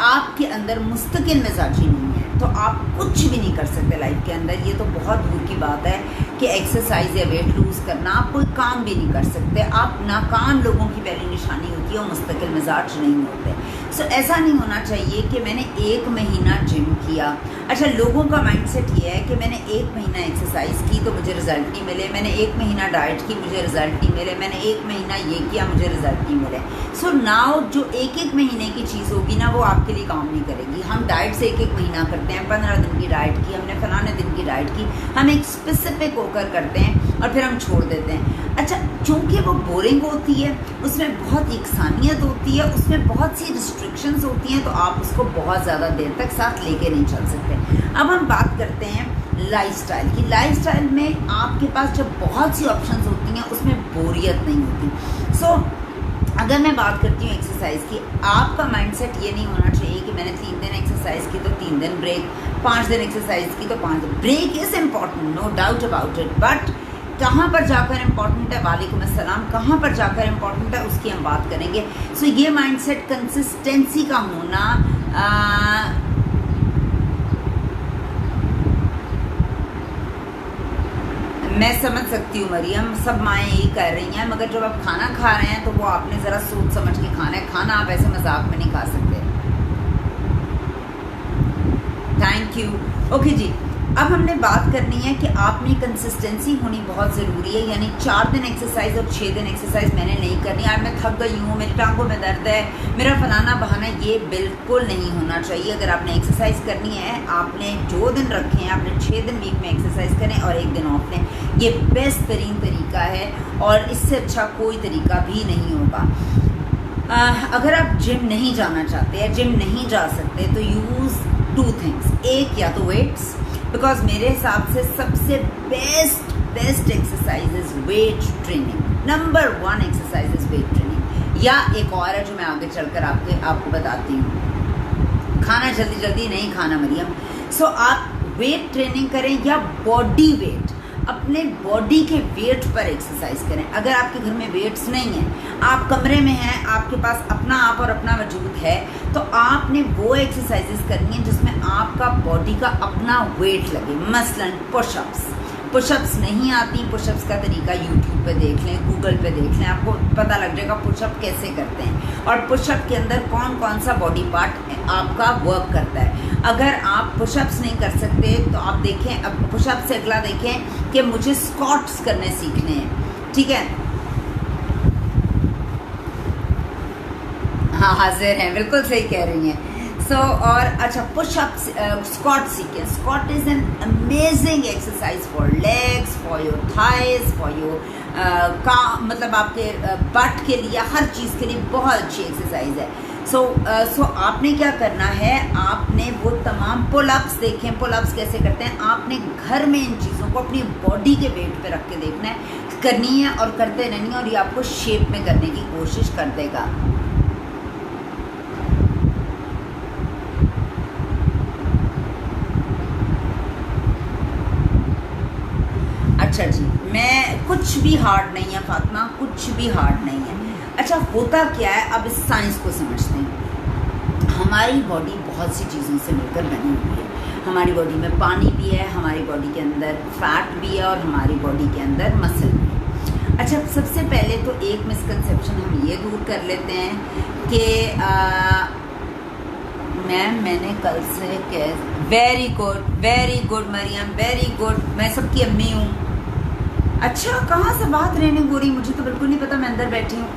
आपके अंदर मुस्तकिल मिजाजी नहीं है तो आप कुछ भी नहीं कर सकते लाइफ के अंदर। ये तो बहुत दूर की बात है कि एक्सरसाइज या वेट लूज़ करना, आप कोई काम भी नहीं कर सकते। आप नाकाम लोगों की पहली निशानी होती है और मुस्तकिल मिजाज नहीं होते। सो ऐसा नहीं होना चाहिए कि मैंने 1 महीना जिम किया। अच्छा, लोगों का माइंडसेट ये है कि मैंने 1 महीना एक्सरसाइज की तो मुझे रिजल्ट नहीं मिले, मैंने 1 महीना डाइट की मुझे रिजल्ट नहीं मिले, मैंने 1 महीना ये किया मुझे रिजल्ट नहीं मिले। सो नाउ जो 1-1 महीने की चीज़ होगी ना, वो आपके लिए काम नहीं करेगी। हम डाइट से 1-1 महीना करते हैं, 15 दिन की डाइट की, हमने फलाने दिन की डाइट की, हम एक स्पेसिफिक होकर करते हैं और फिर हम छोड़ देते हैं। अच्छा, चूँकि वो बोरिंग होती है, उसमें बहुत यकसानियत होती है, उसमें बहुत सी रिस्ट्रिक्शंस होती हैं, तो आप उसको बहुत ज़्यादा देर तक साथ लेके नहीं चल सकते। अब हम बात करते हैं लाइफस्टाइल की। लाइफस्टाइल में आपके पास जब बहुत सी ऑप्शंस होती हैं, उसमें बोरियत नहीं होती। सो अगर मैं बात करती हूँ एक्सरसाइज की, आपका माइंडसेट ये नहीं होना चाहिए कि मैंने 3 दिन एक्सरसाइज की तो 3 दिन ब्रेक, 5 दिन एक्सरसाइज की तो 5 दिन break. Is important, no doubt about it, but कहाँ पर जाकर इम्पॉर्टेंट है, वालेकुम अस्सलाम, कहाँ पर जाकर इम्पॉर्टेंट है उसकी हम बात करेंगे। सो ये माइंडसेट कंसिस्टेंसी का होना, मैं समझ सकती हूँ मरियम, सब माएँ यही कर रही हैं, मगर जब आप खाना खा रहे हैं तो वो आपने ज़रा सोच समझ के खाना है। खाना आप ऐसे मजाक में नहीं खा सकते। Thank you. ओके जी, अब हमने बात करनी है कि आपने कंसिस्टेंसी होनी बहुत ज़रूरी है। यानी 4 दिन एक्सरसाइज और 6 दिन एक्सरसाइज मैंने नहीं करनी, यार मैं थक गई हूँ, मेरी टांगों में दर्द है, मेरा फलाना बहाना, ये बिल्कुल नहीं होना चाहिए। अगर आपने एक्सरसाइज करनी है, आपने जो दिन रखे हैं, आपने 6 दिन वीक में एक्सरसाइज करें और 1 दिन ऑफ लें। ये बेस्ट तरीन तरीका है और इससे अच्छा कोई तरीका भी नहीं होगा। अगर आप जिम नहीं जाना चाहते या जिम नहीं जा सकते तो यूज़ 2 थिंग्स। एक, या तो वेट्स, बिकॉज मेरे हिसाब से सबसे best exercise is weight training. Number 1 exercise is weight training. या एक और है जो मैं आगे चलकर आपको बताती हूँ। खाना जल्दी नहीं खाना मरियम। सो आप वेट ट्रेनिंग करें या बॉडी वेट, अपने बॉडी के वेट पर एक्सरसाइज करें। अगर आपके घर में वेट्स नहीं है, आप कमरे में हैं, आपके पास अपना आप और अपना वजूद है, तो आपने वो एक्सरसाइजेस करनी है जिसमें आपका बॉडी का अपना वेट लगे। मसलन पुशअप्स नहीं आती, पुशअप्स का तरीका यूट्यूब पे देख लें, गूगल पे देख लें, आपको पता लग जाएगा पुशअप कैसे करते हैं और पुशअप के अंदर कौन कौन सा बॉडी पार्ट आपका वर्क करता है। अगर आप पुशअप्स नहीं कर सकते तो आप देखें, अब पुशअप से अगला देखें कि मुझे स्क्वाट्स करने सीखने हैं, ठीक है। हाँ, हाजिर हैं, बिल्कुल सही कह रही हैं। और अच्छा, पुशअप, स्क्वाट सीखें। Squat is an amazing exercise for legs, for your thighs, for your मतलब आपके बट के लिए, हर चीज़ के लिए बहुत अच्छी एक्सरसाइज है। सो आपने क्या करना है, आपने वो तमाम पुलअप्स देखें, पुलअप्स कैसे करते हैं, आपने घर में इन चीज़ों को अपनी बॉडी के वेट पे रख के देखना है, करनी है और करते रहनी है, और ये आपको शेप में करने की कोशिश कर देगा। अच्छा जी, मैं कुछ भी हार्ड नहीं है फातिमा, कुछ भी हार्ड नहीं है। अच्छा, होता क्या है, अब इस साइंस को समझते हैं। हमारी बॉडी बहुत सी चीज़ों से मिलकर बनी हुई है। हमारी बॉडी में पानी भी है, हमारी बॉडी के अंदर फैट भी है और हमारी बॉडी के अंदर मसल भी है। अच्छा, सबसे पहले तो एक मिसकंसेप्शन हम ये दूर कर लेते हैं कि मैंने कल से very good Mariam, very good, मैं सबकी अम्मी हूँ। अच्छा, कहाँ से बात रहने गोरी, मुझे तो बिल्कुल नहीं पता, मैं अंदर बैठी हूँ।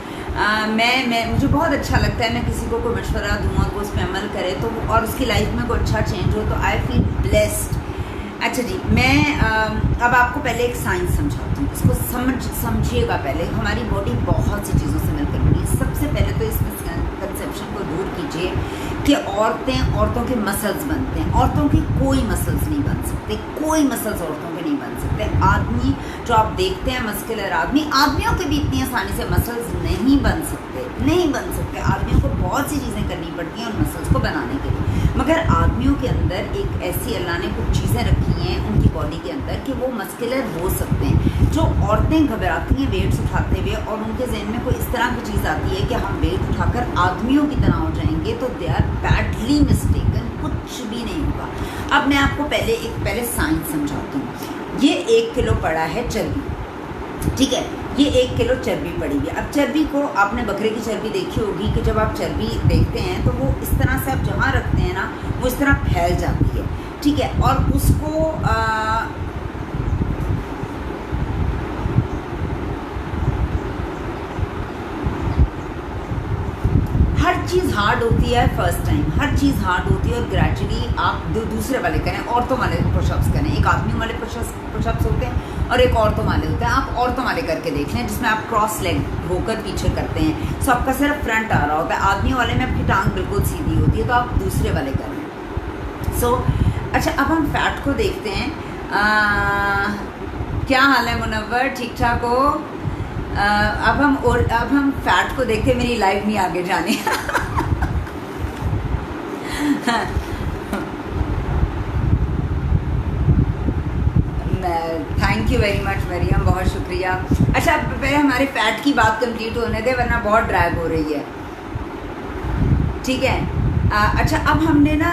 मुझे बहुत अच्छा लगता है, मैं किसी को कोई मशवरा दूँगा को उस पर अमल करे तो और उसकी लाइफ में कोई अच्छा चेंज हो तो आई फील ब्लेस्ड। अच्छा जी, मैं अब आपको पहले एक साइंस समझाती हूँ, इसको समझिएगा। पहले हमारी बॉडी बहुत सी चीज़ों से मिलकर बनी है। सबसे पहले तो इसमें मिसकंसेप्शन को दूर कीजिए कि औरतों के मसल्स बनते हैं। औरतों के कोई मसल्स नहीं बन सकते, कोई मसल्स औरतों के नहीं बन सकते। आदमी जो आप देखते हैं मस्कुलर आदमियों के भी इतनी आसानी से मसल्स नहीं बन सकते, नहीं बन सकते। आदमियों को बहुत सी चीज़ें करनी पड़ती हैं उन मसल्स को बनाने के लिए, मगर आदमियों के अंदर एक ऐसी अल्लाह ने कुछ चीज़ें रखी हैं उनकी बॉडी के अंदर कि वो मस्कुलर हो सकते हैं। जो औरतें घबराती हैं वेट्स उठाते हुए और उनके जहन में कोई इस तरह की चीज़ आती है कि हम वेट उठाकर आदमियों की तरह हो जाएंगे, तो दे आर बैडली मिस्टेकन, कुछ भी नहीं होगा। अब मैं आपको पहले साइंस समझाती हूँ। ये 1 किलो पड़ा है चर्बी, ठीक है, ये 1 किलो चर्बी पड़ी हुई है। अब चर्बी को आपने बकरे की चर्बी देखी होगी कि जब आप चर्बी देखते हैं तो वो इस तरह से आप जहाँ रखते हैं ना वो इस तरह फैल जाती है, ठीक है। और उसको हर चीज़ हार्ड होती है फर्स्ट टाइम, हर चीज़ हार्ड होती है और ग्रेजुअली आप दूसरे वाले करें, औरतों वाले पुशअप्स करें। एक आदमी वाले पुशअप्स होते हैं और एक औरतों वाले होते हैं। आप औरतों वाले करके देख लें जिसमें आप क्रॉस लेग होकर पीछे करते हैं, सो आपका सिर्फ फ्रंट आ रहा होता है। आदमियों वाले में आपकी टांग बिल्कुल सीधी होती है, तो आप दूसरे वाले करें। सो अच्छा, अब हम फैट को देखते हैं। क्या हाल है मुनव्वर, ठीक ठाक हो? अब हम फैट को देखते हैं। मेरी लाइफ नहीं आगे जानी। Thank you very much Mariam, बहुत शुक्रिया। अच्छा, पहले हमारे फैट की बात कंप्लीट होने दे वरना बहुत ड्रैग हो रही है, ठीक है। अच्छा, अब हमने ना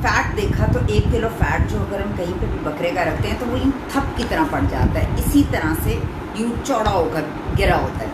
फैट देखा तो 1 किलो फैट जो अगर हम कहीं पे भी बकरे का रखते हैं तो वो यूँ थप की तरह पड़ जाता है, इसी तरह से यूँ चौड़ा होकर गिरा होता है,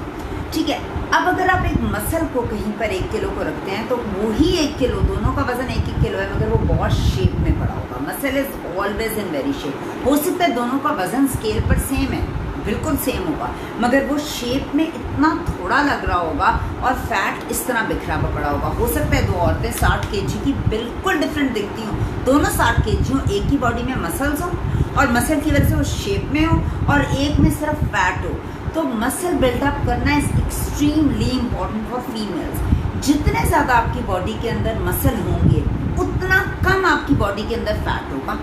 ठीक है। अब अगर आप एक मसल को कहीं पर 1 किलो को रखते हैं तो वही 1 किलो, दोनों का वजन 1-1 किलो है, मगर वो बहुत शेप में पड़ा होगा। Muscle is always in very shape. हो सकता है दोनों का वजन स्केल पर सेम है, बिल्कुल सेम होगा, मगर वो शेप में इतना थोड़ा लग रहा होगा और फैट इस तरह बिखरा पड़ा होगा। हो सकता है 2 औरतें 60 kg की बिल्कुल डिफरेंट दिखती हों, दोनों 60 kg हों, एक ही बॉडी में मसल्स हों और मसल की वजह से वो शेप में हो और एक में सिर्फ फैट हो। तो मसल बिल्डअप करना is extremely important for females. जितने ज़्यादा आपकी बॉडी के अंदर मसल होंगे उतना कम आपकी बॉडी के अंदर फैट होगा।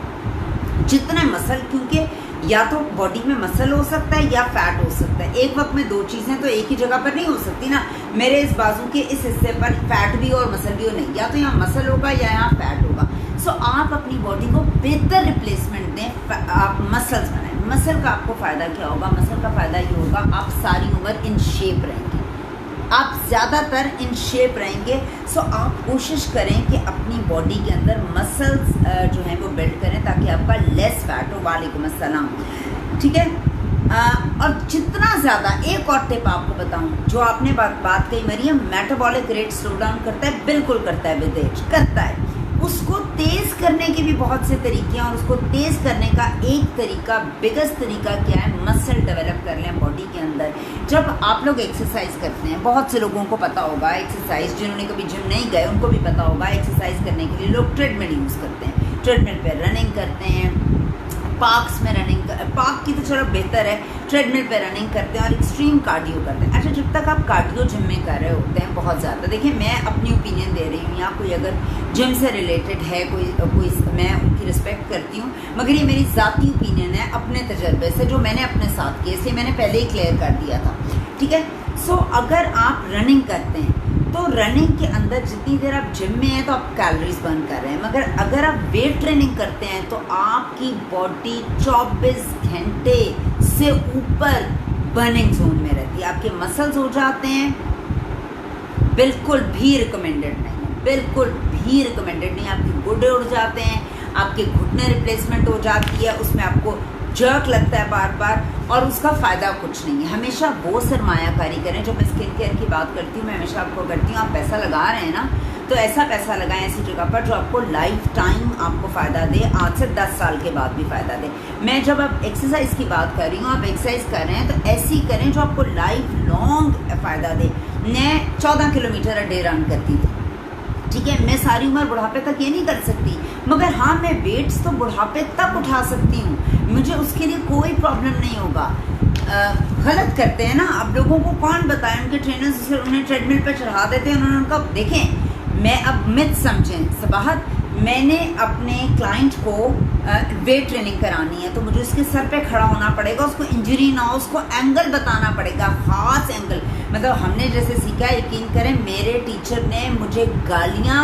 जितने मसल, क्योंकि या तो बॉडी में मसल हो सकता है या फैट हो सकता है। एक वक्त में 2 चीज़ें तो एक ही जगह पर नहीं हो सकती ना। मेरे इस बाजू के इस हिस्से पर फैट भी और मसल भी हो, नहीं, या तो यहाँ मसल होगा या यहाँ फैट होगा। सो आप अपनी बॉडी को बेहतर रिप्लेसमेंट दें, आप मसल्स बनाएं। मसल का आपको फ़ायदा क्या होगा? मसल का फ़ायदा ये होगा आप सारी उम्र इन शेप रहेंगे, आप ज़्यादातर इन शेप रहेंगे। सो आप कोशिश करें कि अपनी बॉडी के अंदर मसल्स जो हैं वो बिल्ड करें ताकि आपका लेस फैट हो। वालेकुम अस्सलाम, ठीक है। और जितना ज़्यादा, एक और टिप आपको बताऊं, जो आपने बात कही Mariam, metabolic rate slow down करता है, बिल्कुल करता है, विद एज करता है। उसको तेज़ करने के भी बहुत से तरीके हैं और उसको तेज़ करने का एक तरीका, बिगेस्ट तरीका क्या है? मसल डेवलप कर लें बॉडी के अंदर। जब आप लोग एक्सरसाइज करते हैं, बहुत से लोगों को पता होगा एक्सरसाइज, जिन्होंने कभी जिम नहीं गए उनको भी पता होगा, एक्सरसाइज करने के लिए लोग ट्रेडमिल यूज़ करते हैं, ट्रेडमिल पर रनिंग करते हैं, पार्क्स में रनिंग, पार्क की तो चलो बेहतर है, ट्रेडमिल पे रनिंग करते हैं और एक्सट्रीम कार्डियो करते हैं। अच्छा, जब तक आप कार्डियो जिम में कर रहे होते हैं बहुत ज़्यादा, देखिए मैं अपनी ओपिनियन दे रही हूँ, या कोई अगर जिम से रिलेटेड है कोई मैं उनकी रिस्पेक्ट करती हूँ, मगर ये मेरी ज़ाती ओपिनियन है अपने तजर्बे से जो मैंने अपने साथ किया, इसलिए मैंने पहले ही क्लियर कर दिया था, ठीक है। सो अगर आप रनिंग करते हैं तो रनिंग के अंदर जितनी देर आप जिम में हैं तो आप कैलोरीज बर्न कर रहे हैं, मगर अगर आप वेट ट्रेनिंग करते हैं तो आपकी बॉडी 24 घंटे से ऊपर बर्निंग जोन में रहती है, आपके मसल्स हो जाते हैं। बिल्कुल भी रिकमेंडेड नहीं है, बिल्कुल भी रिकमेंडेड नहीं। आपके गुर्दे उड़ जाते हैं, आपके घुटने रिप्लेसमेंट हो जाती है, उसमें आपको जर्क लगता है बार बार और उसका फ़ायदा कुछ नहीं है। हमेशा वो सरमायाकारी करें। जब मैं स्किन केयर की बात करती हूँ, मैं हमेशा आपको करती हूँ, आप पैसा लगा रहे हैं ना तो ऐसा पैसा लगाएं ऐसी जगह पर जो आपको लाइफ टाइम आपको फ़ायदा दे, आज से 10 साल के बाद भी फ़ायदा दे। मैं जब आप एक्सरसाइज की बात कर रही हूँ, आप एक्सरसाइज कर रहे हैं तो ऐसी करें जो आपको लाइफ लॉन्ग फ़ायदा दे। मैं 14 किलोमीटर अ डे रन करती थी, ठीक है। मैं सारी उम्र बुढ़ापे तक ये नहीं कर सकती, मगर हाँ मैं वेट्स तो बुढ़ापे तक उठा सकती हूँ, मुझे उसके लिए कोई प्रॉब्लम नहीं होगा। गलत करते हैं ना, अब लोगों को कौन बताए, उनके ट्रेनर्स उन्हें ट्रेडमिल पर चढ़ा देते हैं, उन्होंने उनका देखें मैं अब मिथ समझें सबाहत, मैंने अपने क्लाइंट को वेट ट्रेनिंग करानी है तो मुझे उसके सर पे खड़ा होना पड़ेगा, उसको इंजरी ना हो, उसको एंगल बताना पड़ेगा, खास एंगल। मतलब हमने जैसे सीखा, यकीन करें मेरे टीचर ने मुझे गालियाँ,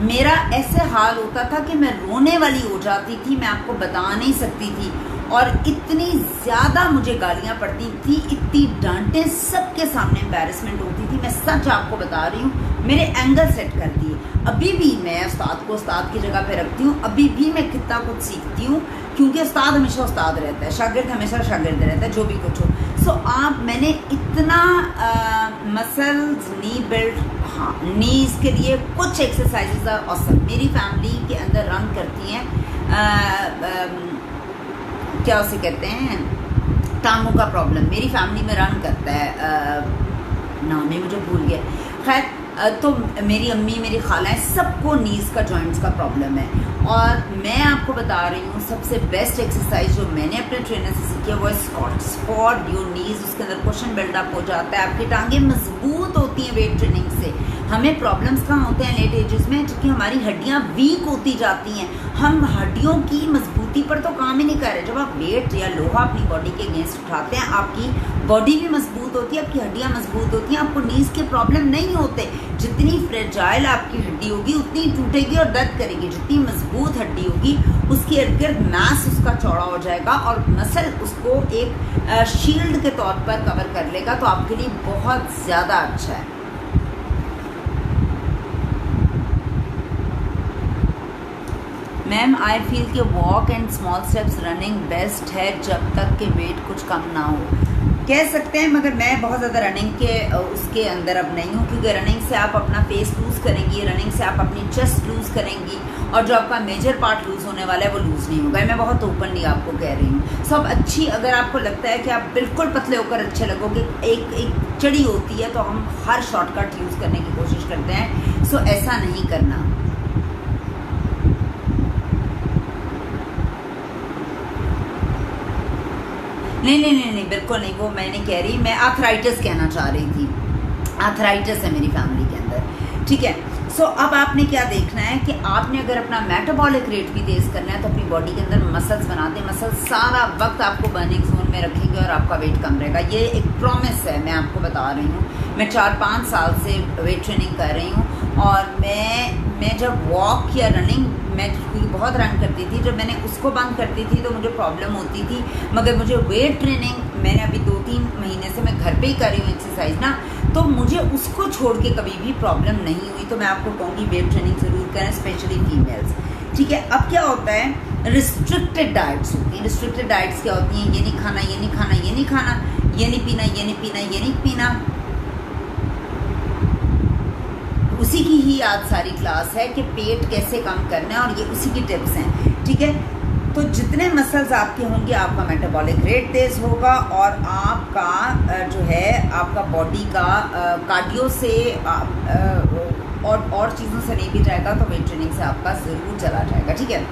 मेरा ऐसे हाल होता था कि मैं रोने वाली हो जाती थी, मैं आपको बता नहीं सकती थी। और इतनी ज़्यादा मुझे गालियाँ पड़ती थी, इतनी डांटें, सबके सामने एम्बैरेसमेंट होती थी। मैं सच आपको बता रही हूँ, मेरे एंगल सेट कर दिए। अभी भी मैं उस्ताद को उस्ताद की जगह पे रखती हूँ, अभी भी मैं कितना कुछ सीखती हूँ, क्योंकि उस्ताद हमेशा उस्ताद रहता है, शागिर्द हमेशा शागिर्द रहता है, जो भी कुछ हो। मैंने इतना मसल्स, नी बिल्ड, हाँ नीज के लिए कुछ एक्सरसाइजेज आर ऑसम। मेरी फैमिली के अंदर रन करती हैं क्या उसे कहते हैं, टांगों का प्रॉब्लम मेरी फैमिली में रन करता है, नाम ही मुझे भूल गया। खैर तो मेरी अम्मी, मेरी खालाएं, सबको नीज़ का, जॉइंट्स का प्रॉब्लम है। और मैं आपको बता रही हूँ सबसे बेस्ट एक्सरसाइज जो मैंने अपने ट्रेनर से सीखी है वो है स्क्वाट्स फॉर योर नीज़। उसके अंदर क्वेश्चन बिल्डअप हो जाता है, आपकी टांगें मजबूत होती हैं वेट ट्रेनिंग से। हमें प्रॉब्लम्स कहाँ होते हैं लेट एजेस में, क्योंकि हमारी हड्डियाँ वीक होती जाती हैं, हम हड्डियों की मजबूती पर तो काम ही नहीं कर रहे। जब आप वेट या लोहा अपनी बॉडी के अगेंस्ट उठाते हैं, आपकी बॉडी भी मजबूत होती है, आपकी हड्डियाँ मजबूत होती हैं, आपको नीज़ के प्रॉब्लम नहीं होते। जितनी फ्रेजाइल आपकी हड्डी होगी उतनी टूटेगी और दर्द करेगी, जितनी मजबूत हड्डी होगी उसके इर्द गिर्द मास उसका चौड़ा हो जाएगा और मसल उसको एक शील्ड के तौर पर कवर कर लेगा, तो आपके लिए बहुत ज़्यादा अच्छा है। मैम आई फील कि walk and small steps running best है जब तक कि वेट कुछ कम ना हो। कह सकते हैं, मगर मैं बहुत ज़्यादा रनिंग के उसके अंदर अब नहीं हूँ, क्योंकि रनिंग से आप अपना फेस लूज़ करेंगी, रनिंग से आप अपनी चेस्ट लूज़ करेंगी और जो आपका मेजर पार्ट लूज़ होने वाला है वो लूज़ नहीं होगा। मैं बहुत ओपनली आपको कह रही हूँ। सब अच्छी, अगर आपको लगता है कि आप बिल्कुल पतले होकर अच्छे लगोगे, एक चढ़ी होती है तो हम हर शॉर्टकट यूज़ करने की कोशिश करते हैं। सो ऐसा नहीं करना। नहीं, बिल्कुल नहीं, वो मैं नहीं कह रही, मैं आर्थराइटिस कहना चाह रही थी। आर्थराइटिस है मेरी फैमिली के अंदर, ठीक है। सो अब आपने क्या देखना है कि आपने अगर अपना मेटाबॉलिक रेट भी तेज़ करना है तो अपनी बॉडी के अंदर मसल्स बनाते हैं, मसल्स सारा वक्त आपको बर्निंग जोन में रखेंगे और आपका वेट कम रहेगा। ये एक प्रॉमिस है, मैं आपको बता रही हूँ। मैं 4-5 साल से वेट ट्रेनिंग कर रही हूँ और मैं जब वॉक या रनिंग, मैं क्योंकि बहुत रन करती थी, जब मैंने उसको बंद करती थी तो मुझे प्रॉब्लम होती थी। मगर मुझे वेट ट्रेनिंग, मैंने अभी 2-3 महीने से मैं घर पे ही कर रही हूँ एक्सरसाइज ना, तो मुझे उसको छोड़ के कभी भी प्रॉब्लम नहीं हुई। तो मैं आपको कहूँगी वेट ट्रेनिंग ज़रूर करें, स्पेशली फीमेल्स, ठीक है। अब क्या होता है, रिस्ट्रिक्टेड डाइट्स होती हैं। रिस्ट्रिक्टेड डाइट्स क्या होती हैं, ये नहीं खाना, ये नहीं खाना, ये नहीं खाना, ये नहीं पीना, ये नहीं पीना, ये नहीं पीना। उसी की ही आज सारी क्लास है कि पेट कैसे कम करना है और ये उसी की टिप्स हैं, ठीक है। तो जितने मसल्स आपके होंगे आपका मेटाबॉलिक रेट तेज़ होगा और आपका जो है आपका बॉडी का कार्डियो से और चीज़ों से नहीं भी जाएगा, तो वेट ट्रेनिंग से आपका ज़रूर चला जाएगा, ठीक है।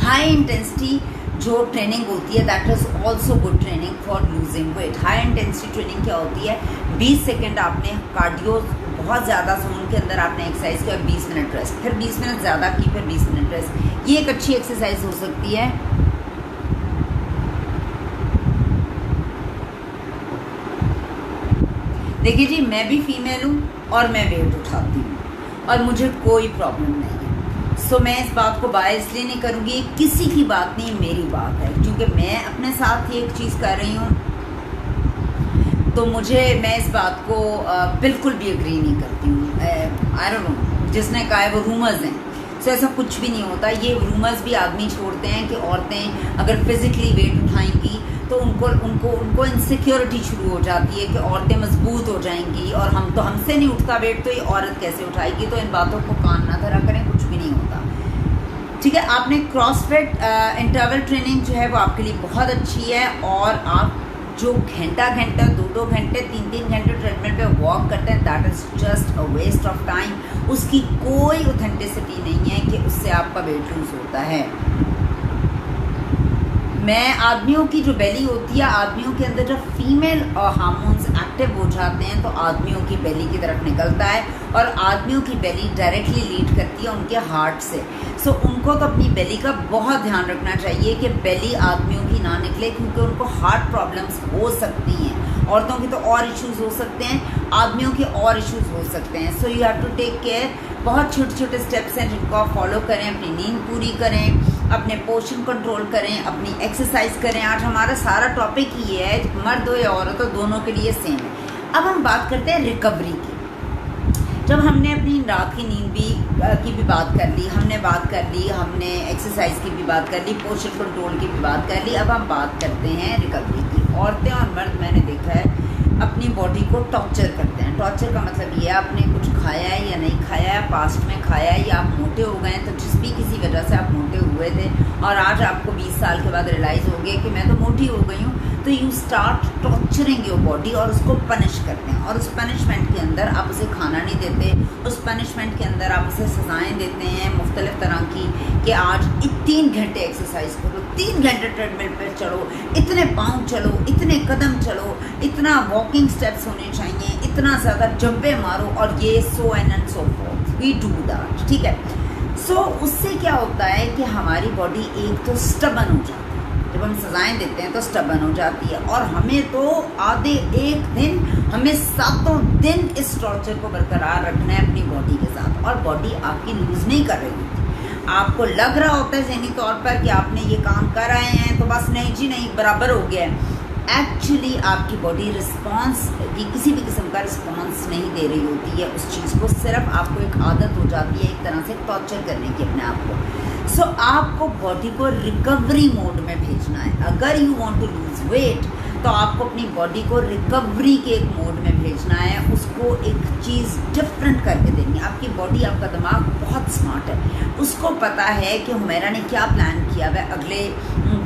हाई इंटेंसिटी जो ट्रेनिंग होती है that is also good training for losing weight. High intensity training क्या होती है, 20 सेकेंड आपने कार्डियो बहुत ज़्यादा जोन के अंदर आपने एक्सरसाइज किया, 20 मिनट रेस्ट, फिर 20 मिनट ज़्यादा की, फिर 20 मिनट रेस्ट। ये एक अच्छी एक्सरसाइज हो सकती है। देखिए जी, मैं भी फीमेल हूँ और मैं वेट उठाती हूँ और मुझे कोई प्रॉब्लम नहीं है। सो मैं इस बात को बाय इसलिए नहीं करूँगी, किसी की बात नहीं, मेरी बात है, क्योंकि मैं अपने साथ ही एक चीज़ कर रही हूँ, तो मैं इस बात को बिल्कुल भी एग्री नहीं करती हूँ। आई डोंट नो, जिसने कहा है वो रूमर्स हैं, सो ऐसा कुछ भी नहीं होता। ये रूमर्स भी आदमी छोड़ते हैं कि औरतें अगर फिजिकली वेट उठाएंगी तो उनको इनसिक्योरिटी शुरू हो जाती है कि औरतें मजबूत हो जाएंगी और हमसे नहीं उठता वेट तो ये औरत कैसे उठाएगी। तो इन बातों को कान ना धरा करें, कुछ भी नहीं होता, ठीक है। आपने क्रॉसफिट इंटरवल ट्रेनिंग जो है वो आपके लिए बहुत अच्छी है और आप जो घंटा 2-2 घंटे 3-3 घंटे ट्रेडमिल पे वॉक करते हैं, that is just a waste of time. उसकी कोई ऑथेंटिसिटी नहीं है कि उससे आपका वेट लूज होता है। मैं आदमियों की जो बेली होती है, आदमियों के अंदर जब फीमेल हार्मोन्स एक्टिव हो जाते हैं तो आदमियों की बेली की तरफ निकलता है, और आदमियों की बेली डायरेक्टली लीड करती है उनके हार्ट से। सो उनको तो अपनी बेली का बहुत ध्यान रखना चाहिए कि बेली आदमियों की ना निकले, क्योंकि उनको हार्ट प्रॉब्लम्स हो सकती हैं। औरतों की तो और इश्यूज़ हो सकते हैं, आदमियों के और इश्यूज़ हो सकते हैं। So you have to take care. बहुत छोटे छोटे स्टेप्स हैं जिनको आप फॉलो करें, अपनी नींद पूरी करें, अपने पोषण कंट्रोल करें, अपनी एक्सरसाइज करें। आज हमारा सारा टॉपिक ये है, मर्द हो या औरत हो दोनों के लिए सेम है। अब हम बात करते हैं रिकवरी की। जब हमने अपनी रात की नींद की भी बात कर ली, हमने बात कर ली, हमने एक्सरसाइज की भी बात कर ली, पोषण कंट्रोल की भी बात कर ली, अब हम बात करते हैं रिकवरी की। औरतें और मर्द मैंने देखा है अपनी बॉडी को टॉर्चर करते हैं। टॉर्चर का मतलब ये है आपने कुछ खाया है या नहीं खाया है, पास्ट में खाया है, या आप मोटे हो गए हैं, तो जिस भी किसी वजह से आप मोटे हुए थे और आज आपको 20 साल के बाद रियलाइज़ हो गया कि मैं तो मोटी हो गई हूँ, तो you start torturing your body और उसको पनिश करते हैं। और उस पनिशमेंट के अंदर आप उसे खाना नहीं देते, उस पनिशमेंट के अंदर आप उसे सजाएँ देते हैं मुख्तलिफ तरह की, कि आज 3 घंटे एक्सरसाइज करो, 3 घंटे ट्रेडमिल पर चलो, इतने पाँव चलो, इतने कदम चलो, इतना वॉकिंग स्टेप्स होने चाहिए, इतना ज़्यादा जंपे मारो, और ये so and so forth we do that. ठीक है। सो उससे क्या होता है कि हमारी बॉडी एक तो स्टबन हो जाती है। जब हम सजाएं देते हैं तो स्टबन हो जाती है, और हमें तो आधे एक दिन, हमें 7 दिन इस टॉर्चर को बरकरार रखना है अपनी बॉडी के साथ। और बॉडी आपकी लूज नहीं कर रही होती। आपको लग रहा होता है ज़हनी तौर पर कि आपने ये काम कर आए हैं तो बस नहीं जी नहीं, बराबर हो गया है। एक्चुअली आपकी बॉडी रिस्पॉन्स की किसी भी किस्म का रिस्पॉन्स नहीं दे रही होती है उस चीज़ को, सिर्फ आपको एक आदत हो जाती है एक तरह से टॉर्चर करने की अपने आप को। सो आपको बॉडी को रिकवरी मोड में भेजना है। अगर you want to lose weight तो आपको अपनी बॉडी को रिकवरी के एक मोड में भेजना है, उसको एक चीज़ डिफरेंट करके देनी है। आपकी बॉडी, आपका दिमाग बहुत स्मार्ट है, उसको पता है कि हुमैरा ने क्या प्लान किया हुआ है अगले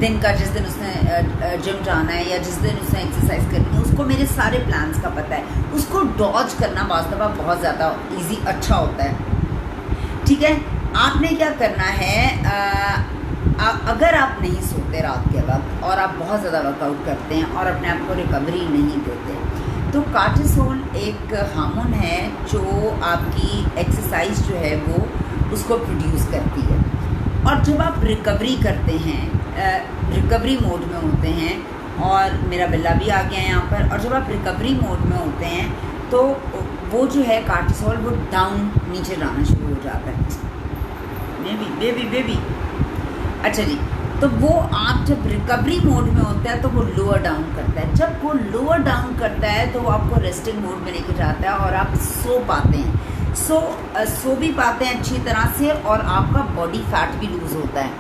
दिन का, जिस दिन उसने जिम जाना है या जिस दिन उसने एक्सरसाइज करनी है, उसको मेरे सारे प्लान्स का पता है। उसको डॉज करना वास्तव में बहुत ज़्यादा ईजी अच्छा होता है। ठीक है। आपने क्या करना है, अगर आप नहीं सोते रात के वक्त और आप बहुत ज़्यादा वर्कआउट करते हैं और अपने आप को रिकवरी नहीं देते, तो कार्टिसोल एक हार्मोन है जो आपकी एक्सरसाइज जो है वो उसको प्रोड्यूस करती है। और जब आप रिकवरी करते हैं, रिकवरी मोड में होते हैं, और मेरा बिल्ला भी आ गया है यहाँ पर, और जब आप रिकवरी मोड में होते हैं तो वो जो है कार्टिसोल वो डाउन नीचे जाना शुरू हो जाता है। बेबी अच्छा जी। तो वो आप जब रिकवरी मोड में होता है तो वो लोअर डाउन करता है। जब वो लोअर डाउन करता है तो वो आपको रेस्टिंग मोड में लेके जाता है और आप सो पाते हैं, सो भी पाते हैं अच्छी तरह से, और आपका बॉडी फैट भी लूज होता है।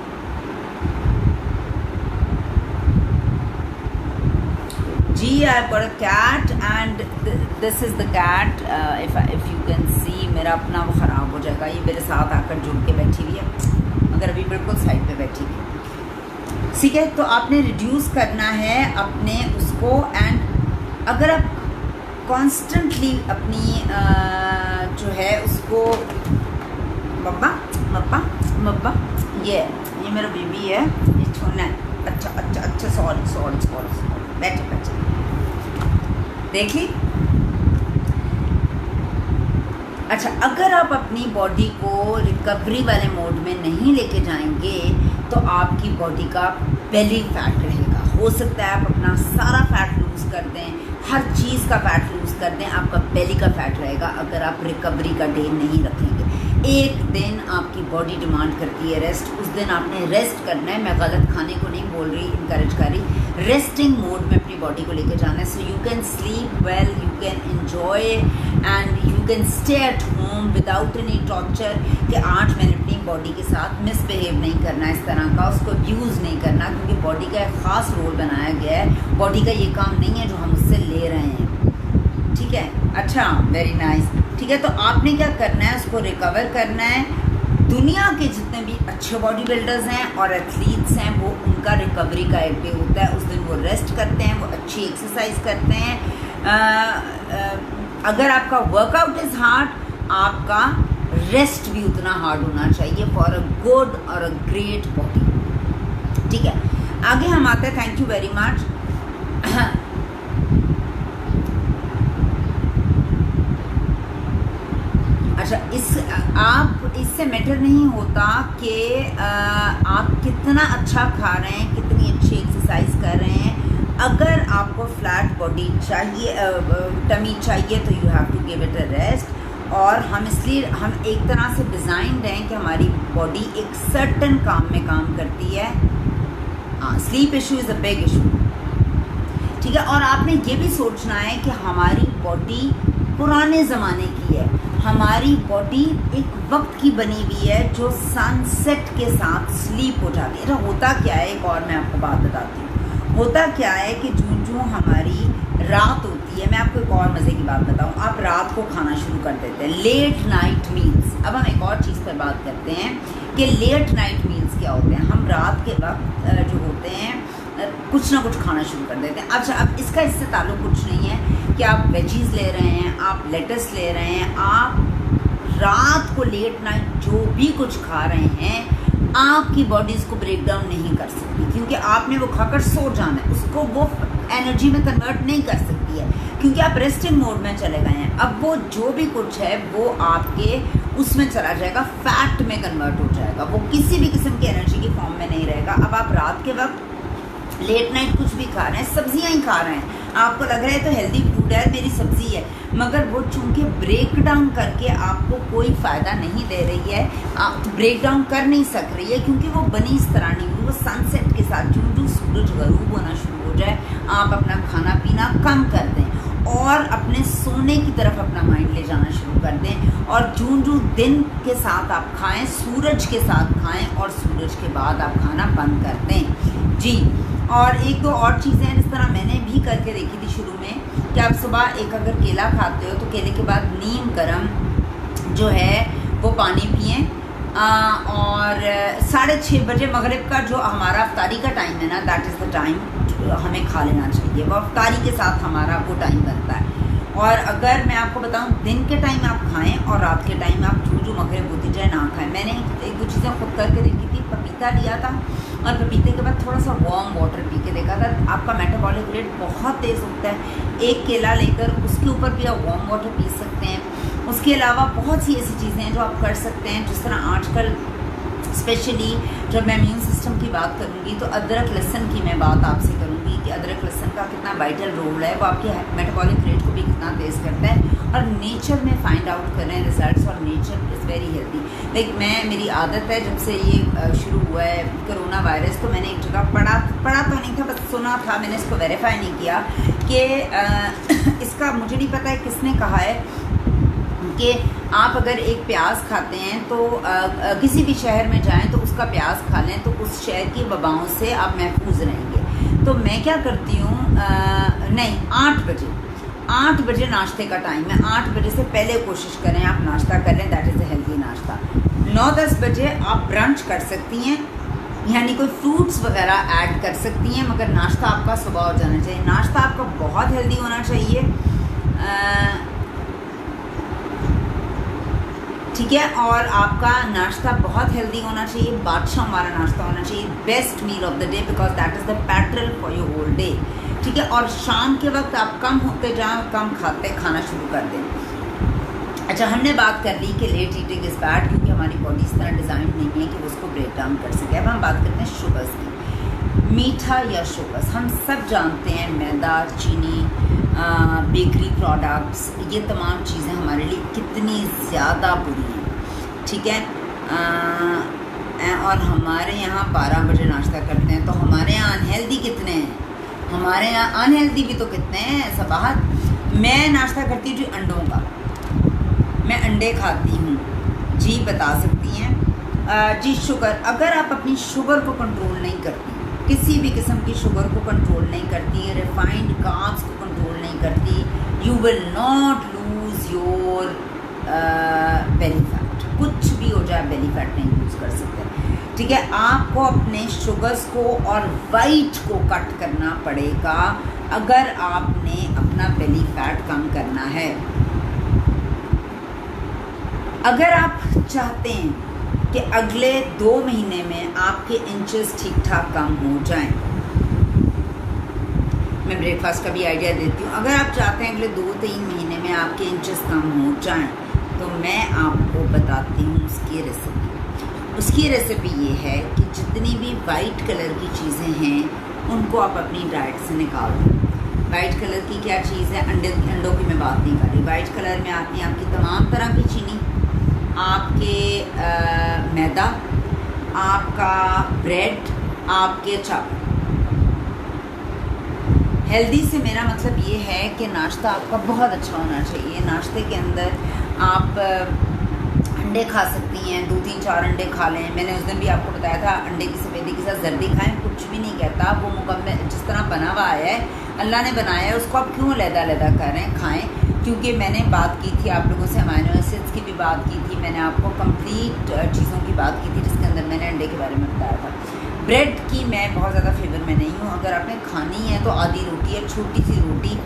जी, I got a cat and this is the cat. If you can see, मेरा अपना वो ख़राब हो जाएगा। ये मेरे साथ आकर जुड़ के बैठी हुई है, मगर अभी बिल्कुल साइड पे बैठी हुई है। ठीक है। तो आपने रिड्यूस करना है अपने उसको, एंड अगर आप कॉन्स्टेंटली अपनी जो है उसको, मब्बा ये मेरा बेबी है, ये छोड़ना है। अच्छा सॉरी बैठे देख ली। अच्छा, अगर आप अपनी बॉडी को रिकवरी वाले मोड में नहीं लेके जाएंगे तो आपकी बॉडी का बेली फैट रहेगा। हो सकता है आप अपना सारा फैट लूज़ कर दें, हर चीज़ का फैट लूज़ कर दें, आपका बेली का फैट रहेगा अगर आप रिकवरी का डे नहीं रखेंगे। एक दिन आपकी बॉडी डिमांड करती है रेस्ट, उस दिन आपने रेस्ट करना है। मैं गलत खाने को नहीं बोल रही, इनकरेज कर रही, रेस्टिंग मोड में अपनी बॉडी को लेकर जाना है। So you can sleep well, you can enjoy and you can stay at home without any torture कि आज मैंने अपनी बॉडी के साथ मिसबिहेव नहीं करना, इस तरह का उसको अब्यूज़ नहीं करना, क्योंकि बॉडी का एक ख़ास रोल बनाया गया है। बॉडी का ये काम नहीं है जो हम उससे ले रहे हैं। ठीक है। अच्छा, वेरी नाइस। ठीक है। तो आपने क्या करना है, उसको रिकवर करना है। दुनिया के जितने भी अच्छे बॉडी बिल्डर्स हैं और एथलीट्स हैं, वो उनका रिकवरी का एक डे होता है। उस दिन वो रेस्ट करते हैं, वो अच्छी एक्सरसाइज करते हैं। अगर आपका वर्कआउट इज़ हार्ड, आपका रेस्ट भी उतना हार्ड होना चाहिए फॉर अ गुड और अ ग्रेट बॉडी। ठीक है। आगे हम आते हैं, थैंक यू वेरी मच। अच्छा, आप इससे मैटर नहीं होता कि आप कितना अच्छा खा रहे हैं, कितनी अच्छी एक्सरसाइज कर रहे हैं। अगर आपको फ्लैट बॉडी चाहिए, टमी चाहिए, तो you have to give it a rest. और हम एक तरह से डिज़ाइंड हैं कि हमारी बॉडी एक सर्टन काम में काम करती है। Sleep issue is a big issue, ठीक है। और आपने ये भी सोचना है कि हमारी बॉडी पुराने ज़माने की है, हमारी बॉडी एक वक्त की बनी हुई है जो सनसेट के साथ स्लीप हो जाती है। तो होता क्या है, एक और मैं आपको बात बताती हूँ। होता क्या है कि जो हमारी रात होती है, मैं आपको एक और मज़े की बात बताऊँ, आप रात को खाना शुरू कर देते हैं, लेट नाइट मील्स। अब हम एक और चीज़ पर बात करते हैं कि लेट नाइट मील्स क्या होते हैं। हम रात के वक्त जो होते हैं कुछ ना कुछ खाना शुरू कर देते हैं। अच्छा, अब इससे ताल्लुक कुछ नहीं है कि आप वेजीज ले रहे हैं, आप लेटस ले रहे हैं, आप रात को लेट नाइट जो भी कुछ खा रहे हैं, आपकी बॉडी इसको ब्रेक डाउन नहीं कर सकती, क्योंकि आपने वो खाकर सो जाना है, उसको वो एनर्जी में कन्वर्ट नहीं कर सकती है, क्योंकि आप रेस्टिंग मोड में चले गए हैं। अब वो जो भी कुछ है वो आपके उसमें चला जाएगा, फैट में कन्वर्ट हो जाएगा, वो किसी भी किस्म की एनर्जी की फॉर्म में नहीं रहेगा। अब आप रात के वक्त लेट नाइट कुछ भी खा रहे हैं, सब्जियां ही खा रहे हैं, आपको लग रहा है तो हेल्दी फूड है, मेरी सब्जी है, मगर वो चूंकि ब्रेक डाउन करके आपको कोई फ़ायदा नहीं दे रही है, आप ब्रेक डाउन कर नहीं सक रही है, क्योंकि वो बनी इस तरह नहीं हुई। वो सनसेट के साथ जो सूरज गरूब होना शुरू हो जाए, आप अपना खाना पीना कम कर दें और अपने सोने की तरफ अपना माइंड ले जाना शुरू कर दें। और जो दिन के साथ आप खाएं, सूरज के साथ खाएं, और सूरज के बाद आप खाना बंद कर दें जी। और एक दो और चीज़ें हैं, जिस तरह मैंने भी करके देखी थी शुरू में, कि आप सुबह एक अगर केला खाते हो तो केले के बाद नीम गर्म जो है वो पानी पिएं। और 6:30 बजे मगरिब का जो हमारा अफ्तारी का टाइम है ना, दैट इज़ द टाइम हमें खा लेना चाहिए, वो अफ्तारी के साथ हमारा वो टाइम बनता है। और अगर मैं आपको बताऊं, दिन के टाइम आप खाएं और रात के टाइम आप जो मगरिब होती जाए ना खाएं। मैंने एक दो चीज़ें खुद करके देखी थी। पपीता लिया था और पपीते के बाद थोड़ा सा वार्म वाटर पी के देखा था, आपका मेटाबॉलिक रेट बहुत तेज़ होता है। एक केला लेकर उसके ऊपर भी आप वार्म वाटर पी सकते हैं। उसके अलावा बहुत सी ऐसी चीज़ें हैं जो आप कर सकते हैं, जिस तरह आजकल स्पेशली जब मैं इम्यून सिस्टम की बात करूँगी तो अदरक लहसुन की मैं बात आपसे करूँगी कि अदरक लहसुन का कितना वाइटल रोल है, वो आपके मेटाबॉलिक रेट को भी कितना तेज़ करता है। और नेचर में फाइंड आउट कर रहे हैं रिसर्च, और नेचर इज़ वेरी हेल्दी। मेरी आदत है जब से ये शुरू हुआ है कोरोना वायरस, तो मैंने एक जगह पढ़ा तो नहीं था, बस सुना था, मैंने इसको वेरीफाई नहीं किया कि इसका मुझे नहीं पता है किसने कहा है कि आप अगर एक प्याज खाते हैं तो किसी भी शहर में जाएं तो उसका प्याज खा लें तो उस शहर की वबाओं से आप महफूज रहेंगे। तो मैं क्या करती हूँ, नहीं, 8 बजे नाश्ते का टाइम है, 8 बजे से पहले कोशिश करें आप नाश्ता करें, दैट इज़ अ हेल्दी नाश्ता। 9-10 बजे आप ब्रंच कर सकती हैं, यानी कोई फ्रूट्स वगैरह ऐड कर सकती हैं, मगर नाश्ता आपका सुबह हो जाना चाहिए। नाश्ता आपका बहुत हेल्दी होना चाहिए, ठीक है। और आपका नाश्ता बहुत हेल्दी होना चाहिए, बादशाह हमारा नाश्ता होना चाहिए, best meal of the day, because that is the pattern for your whole day, ठीक है। और शाम के वक्त आप कम होते जाएं, कम खाना शुरू कर दें। अच्छा, हमने बात कर ली कि लेट ईटिंग इज़ बैड, क्योंकि हमारी बॉडी इस तरह डिज़ाइन नहीं है कि वो उसको ब्रेक डाउन कर सके। अब हम बात करते हैं शुगर्स की, मीठा या शुगर्स। हम सब जानते हैं मैदा, चीनी, बेकरी प्रोडक्ट्स, ये तमाम चीज़ें हमारे लिए कितनी ज़्यादा बुरी हैं, ठीक है। और हमारे यहाँ 12 बजे नाश्ता करते हैं, तो हमारे यहाँ अनहेल्दी कितने हैं, हमारे यहाँ अनहेल्दी भी तो कितने हैं सबाहत। मैं नाश्ता करती हूँ जी अंडों का, मैं अंडे खाती हूँ जी, बता सकती हैं जी। शुगर, अगर आप अपनी शुगर को कंट्रोल नहीं करती, किसी भी किस्म की शुगर को कंट्रोल नहीं करती, रिफाइंड कार्ब्स को कंट्रोल नहीं करती, you will not lose your belly fat. कुछ भी हो जाए, बेली फैट नहीं लूज़ कर सकते, ठीक है। आपको अपने शुगर्स को और वाइट को कट करना पड़ेगा अगर आपने अपना बेली फैट कम करना है। अगर आप चाहते हैं कि अगले 2 महीने में आपके इंचेस ठीक ठाक कम हो जाएं, मैं ब्रेकफास्ट का भी आइडिया देती हूँ। अगर आप चाहते हैं अगले 2-3 महीने में आपके इंचेस कम हो जाएं तो मैं आपको बताती हूँ उसकी रेसिपी। उसकी रेसिपी ये है कि जितनी भी वाइट कलर की चीज़ें हैं उनको आप अपनी डाइट से निकाल दें। वाइट कलर की क्या चीज़ है? अंडों की मैं बात नहीं कर रही। वाइट कलर में आती हैं आपकी तमाम तरह की चीनी, आपके मैदा, आपका ब्रेड, आपके चावल। हेल्दी से मेरा मतलब ये है कि नाश्ता आपका बहुत अच्छा होना चाहिए। नाश्ते के अंदर आप अंडे खा सकती हैं, 2-3-4 अंडे खा लें। मैंने उस दिन भी आपको बताया था अंडे की सफ़ेदी के साथ जर्दी खाएं, कुछ भी नहीं कहता। वो मुकम्मल जिस तरह बना हुआ है, अल्लाह ने बनाया है, उसको आप क्यों अलग-अलग कर रहे हैं? खाएँ। क्योंकि मैंने बात की थी आप लोगों से अमाइनो एसिड्स की भी बात की थी, मैंने आपको कंप्लीट चीज़ों की बात की थी जिसके अंदर मैंने अंडे के बारे में बताया था। ब्रेड की मैं बहुत ज़्यादा फेवर में नहीं हूँ। अगर आपने खानी है तो आधी रोटी है, छोटी सी रोटी,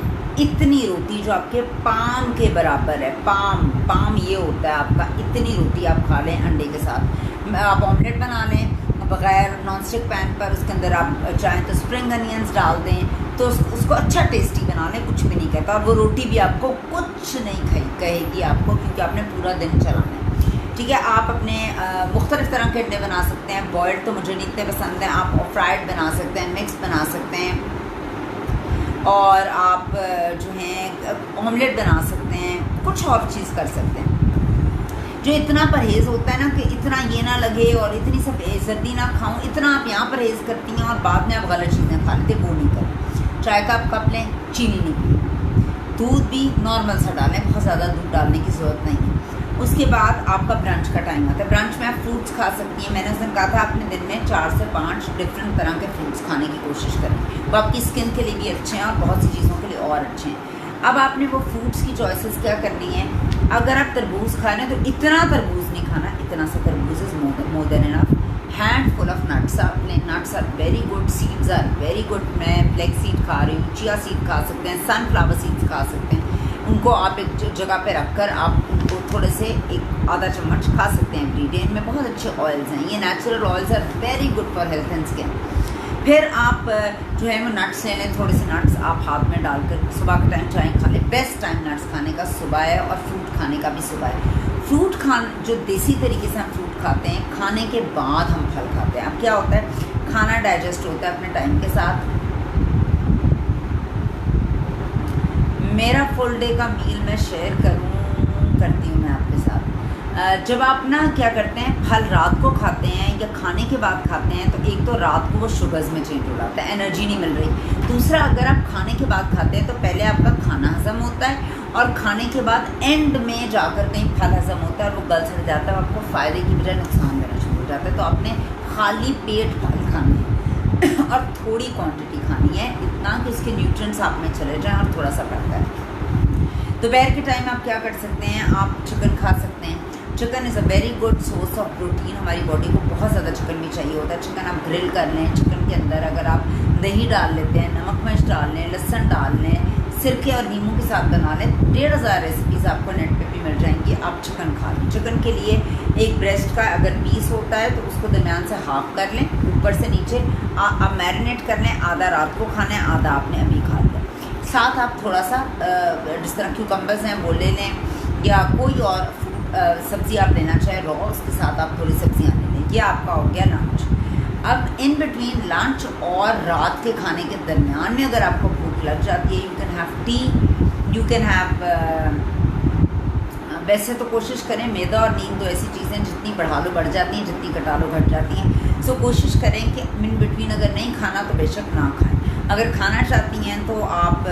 इतनी रोटी जो आपके पाम के बराबर है। पाम ये होता है आपका, इतनी रोटी आप खा लें अंडे के साथ। आप ऑमलेट बना लें बग़ैर नॉन स्टिक पैन पर, उसके अंदर आप चाहें तो स्प्रिंग अनियंस डाल दें तो उसको अच्छा टेस्टी बना लें, कुछ भी नहीं कहता। और वो रोटी भी आपको कुछ नहीं कहेगी आपको, क्योंकि आपने पूरा दिन चलाना है। ठीक है, आप अपने मुख्तलिफ़ तरह के अंडे बना सकते हैं। बॉयल्ड तो मुझे नहीं इतने पसंद हैं, आप फ्राइड बना सकते हैं, मिक्स बना सकते हैं, और आप जो हैं ऑमलेट बना सकते हैं, कुछ और चीज़ कर सकते हैं। जो इतना परहेज़ होता है ना कि इतना ये ना लगे और इतनी सब जल्दी ना खाऊं, इतना आप यहाँ परहेज़ करती हैं और बाद में आप गलत चीज़ें खा लेते, वो नहीं करें। चाय का आप कप लें, चीनी नहीं पी, दूध भी नॉर्मल सा डालें, बहुत ज़्यादा दूध डालने की ज़रूरत नहीं है। उसके बाद आपका ब्रंच का टाइम आता है। ब्रंच में आप फ्रूट्स खा सकती हैं। मैंने उस दिन कहा था आपने दिन में 4 से 5 डिफरेंट तरह के फ्रूट्स खाने की कोशिश करें, वो आपकी स्किन के लिए भी अच्छे हैं और बहुत सी चीज़ों के लिए और अच्छे हैं। अब आपने वो फ्रूट्स की चॉइसेस क्या करनी है? अगर आप तरबूज खा रहे हैं तो इतना तरबूज नहीं खाना, इतना सा तरबूज is more than enough. Handful of nuts आपने, nuts are very good, seeds are very good. मैं फ्लैक्स सीड खा रही हूँ, चिया सीड खा सकते हैं, सनफ्लावर सीड्स खा सकते हैं। उनको आप एक जगह पे रखकर आप उनको थोड़े से एक आधा चम्मच खा सकते हैं एवरी डे। इनमें बहुत अच्छे ऑयल्स हैं, ये natural oils are very good for health and skin. फिर आप जो है वो नट्स ले लें, थोड़े से नट्स आप हाथ में डालकर सुबह के टाइम चाय खा लें। बेस्ट टाइम नट्स खाने का सुबह है और फ्रूट खाने का भी सुबह है। फ्रूट जो देसी तरीके से हम फ्रूट खाते हैं, खाने के बाद हम फल खाते हैं। अब क्या होता है, खाना डाइजेस्ट होता है अपने टाइम के साथ। मेरा फुल डे का मील मैं शेयर करती हूँ मैं आपके साथ। जब आप ना क्या करते हैं, फल रात को खाते हैं या खाने के बाद खाते हैं, तो एक तो रात को वो शुगर्स में चेंज हो जाता है, एनर्जी नहीं मिल रही। दूसरा, अगर आप खाने के बाद खाते हैं तो पहले आपका खाना हजम होता है और खाने के बाद एंड में जाकर कहीं फल हजम होता है और वो गल सड़ जाता है, आपको फ़ायदे की बजाय नुकसान देना शुरू हो जाता है। तो आपने खाली पेट फल खाना है और थोड़ी क्वांटिटी खानी है, इतना कि उसके न्यूट्रिएंट्स आप में चले जाएं और थोड़ा सा बढ़ता है। दोपहर के टाइम आप क्या कर सकते हैं, आप चिकन खा सकते हैं। Chicken is a very good source of protein. हमारी बॉडी को बहुत ज़्यादा चिकन भी चाहिए होता है। चिकन आप ग्रिल कर लें, चिकन के अंदर अगर आप दही डाल लेते हैं, नमक मिर्च डाल लें, लहसुन डाल लें, सिरके और नींबू के साथ बना लें, 1500 रेसिपीज़ आपको नेट पे भी मिल जाएंगी। आप चिकन खा लें। चिकन के लिए एक ब्रेस्ट का अगर पीस होता है तो उसको दरमियान से हाफ कर लें, ऊपर से नीचे आप मैरिनेट कर लें। आधा रात को खाना है, आधा आपने अभी खा लिया। साथ आप थोड़ा सा जिस तरह क्यूकम्बर्स हैं वो ले लें, या कोई और सब्ज़ी आप लेना चाहें रॉ, उसके साथ आप थोड़ी सब्जियाँ ले लें। ये आपका हो गया लंच। अब इन बिटवीन लंच और रात के खाने के दरमियान में अगर आपको भूख लग जाती है, you can have T, you can have वैसे तो कोशिश करें, मैदा और नींद तो ऐसी चीज़ें जितनी बढ़ा लो बढ़ जाती हैं, जितनी घटा लो घट जाती हैं। सो कोशिश करें कि इन बिटवीन अगर नहीं खाना तो बेशक ना खाएं। अगर खाना चाहती हैं तो आप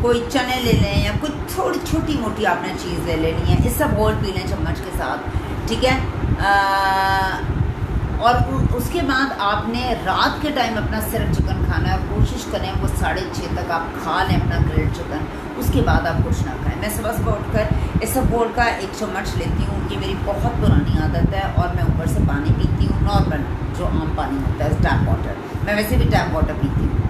कोई चने ले लें या कुछ थोड़ी छोटी मोटी आपने चीज़ ले लेनी है, इस सब घोल पी लें चम्मच के साथ, ठीक है। और उसके बाद आपने रात के टाइम अपना सिर्फ चिकन खाना है और कोशिश करें वो 6:30 तक आप खा लें अपना ग्रिल्ड चिकन, उसके बाद आप कुछ ना खाएं। मैं सुबह उठकर इस सब घोल का 1 चम्मच लेती हूँ, ये मेरी बहुत पुरानी आदत है, और मैं ऊपर से पानी पीती हूँ, नॉर्मल जो आम पानी होता है, टैप वाटर। मैं वैसे भी टैप वाटर पीती हूँ,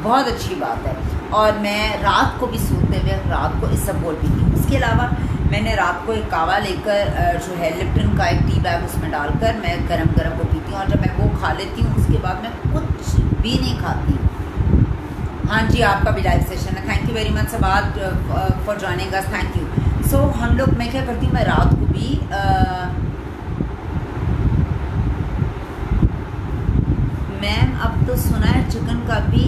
बहुत अच्छी बात है। और मैं रात को भी सोते हुए रात को इस सब घोल पीती हूँ। इसके अलावा मैंने रात को एक कावा लेकर जो है लिप्टन का एक टी बैग उसमें डालकर मैं गरम गरम वो पीती हूँ, और जब मैं वो खा लेती हूँ उसके बाद मैं कुछ भी नहीं खाती। हाँ जी, आपका भी लाइव सेशन है। थैंक यू वेरी मच सबाद for joining us, thank you. So हम लोग, मैं क्या करती हूँ, मैं रात को भी मैम अब तो सुना है चिकन का भी,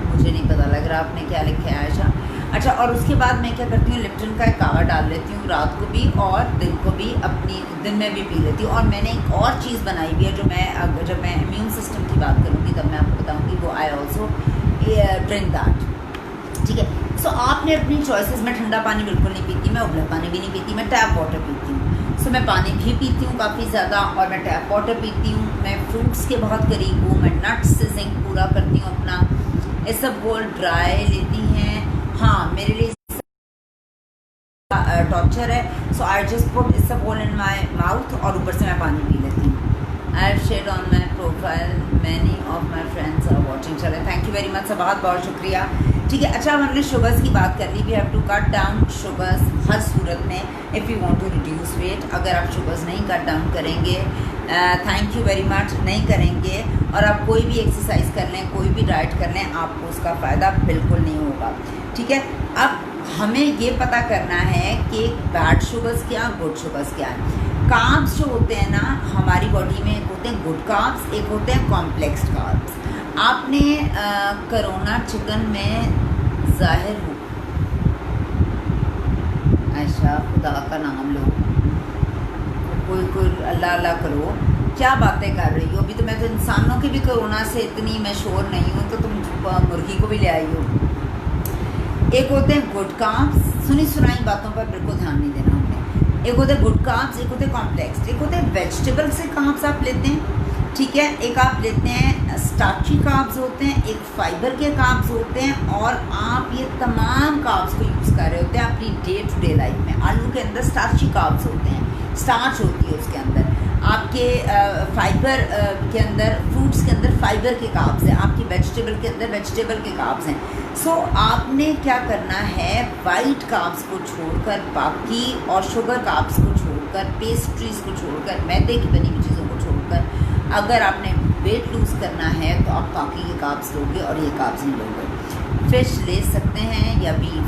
मुझे नहीं पता लग रहा आपने क्या लिखा है आयशा। अच्छा, और उसके बाद मैं क्या करती हूँ, लिप्टन का एक कावा डाल लेती हूँ रात को भी और दिन को भी, अपनी दिन में भी पी लेती हूँ। और मैंने एक और चीज़ बनाई हुई है जो मैं जब मैं इम्यून सिस्टम की बात करूँगी तब मैं आपको बताऊँगी, वो आई ऑल्सो ड्रिंक दैट, ठीक है। सो आपने अपनी चॉइसेस, मैं ठंडा पानी बिल्कुल नहीं पीती, मैं उबला पानी भी नहीं पीती, मैं टैप वाटर पीती हूँ। सो मैं पानी भी पीती हूँ काफ़ी ज़्यादा, और मैं टैप वाटर पीती हूँ। मैं फ्रूट्स के बहुत करीब हूँ, मैं नट्स से जिंक पूरा करती हूँ अपना। ये सब बोल ड्राई लेती हैं, हाँ मेरे लिए टॉर्चर है। So I just put its whole in my mouth और ऊपर से मैं पानी पी लेती हूँ। I have shared on my profile, many of my friends are watching. चले, थैंक यू वेरी मच, बहुत बहुत शुक्रिया, ठीक है। अच्छा, हमने शुगर्स की बात कर ली, we have to cut down sugars हर सूरत में if you want to reduce weight. अगर आप शुगर्स नहीं कट डाउन करेंगे, थैंक यू वेरी मच, नहीं करेंगे और आप कोई भी एक्सरसाइज कर लें, कोई भी डाइट कर लें, आपको उसका फ़ायदा बिल्कुल नहीं होगा, ठीक है। अब हमें ये पता करना है कि बैड शुगर्स क्या, गुड शुगर्स क्या है। कार्ब्स जो होते हैं ना हमारी बॉडी में, एक होते हैं गुड कार्ब्स, एक होते हैं कॉम्प्लेक्स कार्ब्स। आपने करोना चिकन में जाहिर हो, अच्छा खुदा का नाम लो, कोई अल्लाह अल्लाह करो, क्या बातें कर रही हो। अभी तो मैं तो इंसानों की भी कोरोना से इतनी मैं श्योर नहीं हूँ, तो तुम मुर्गी को भी ले आई हो। एक होते हैं गुड कार्ब्स, सुनी सुनाई बातों पर बिल्कुल ध्यान नहीं देना हमने। एक होते हैं गुड कार्ब्स, एक होते हैं कॉम्प्लेक्स। एक होते हैं वेजिटेबल से कार्ब्स आप लेते हैं, ठीक है। एक आप लेते हैं स्टार्ची कार्ब्स होते हैं, एक फाइबर के कार्ब्स होते हैं, और आप ये तमाम कार्ब्स को यूज़ कर रहे होते हैं अपनी डे टू डे लाइफ में। आलू के अंदर स्टार्ची कार्ब्स होते हैं, स्टार्च होती है उसके अंदर। आपके फाइबर के अंदर, फ्रूट्स के अंदर फाइबर के कार्ब्स हैं, आपकी वेजिटेबल के अंदर वेजिटेबल के कार्ब्स हैं। सो आपने क्या करना है, वाइट कार्ब्स को छोड़कर बाकी, और शुगर कार्ब्स को छोड़कर, पेस्ट्रीज को छोड़कर, मैदे की बनी हुई चीज़ों को छोड़कर, अगर आपने वेट लूज़ करना है तो आप बाकी के कार्ब्स लोगे और ये कार्ब्स नहीं लोगे। फिश ले सकते हैं या बीफ।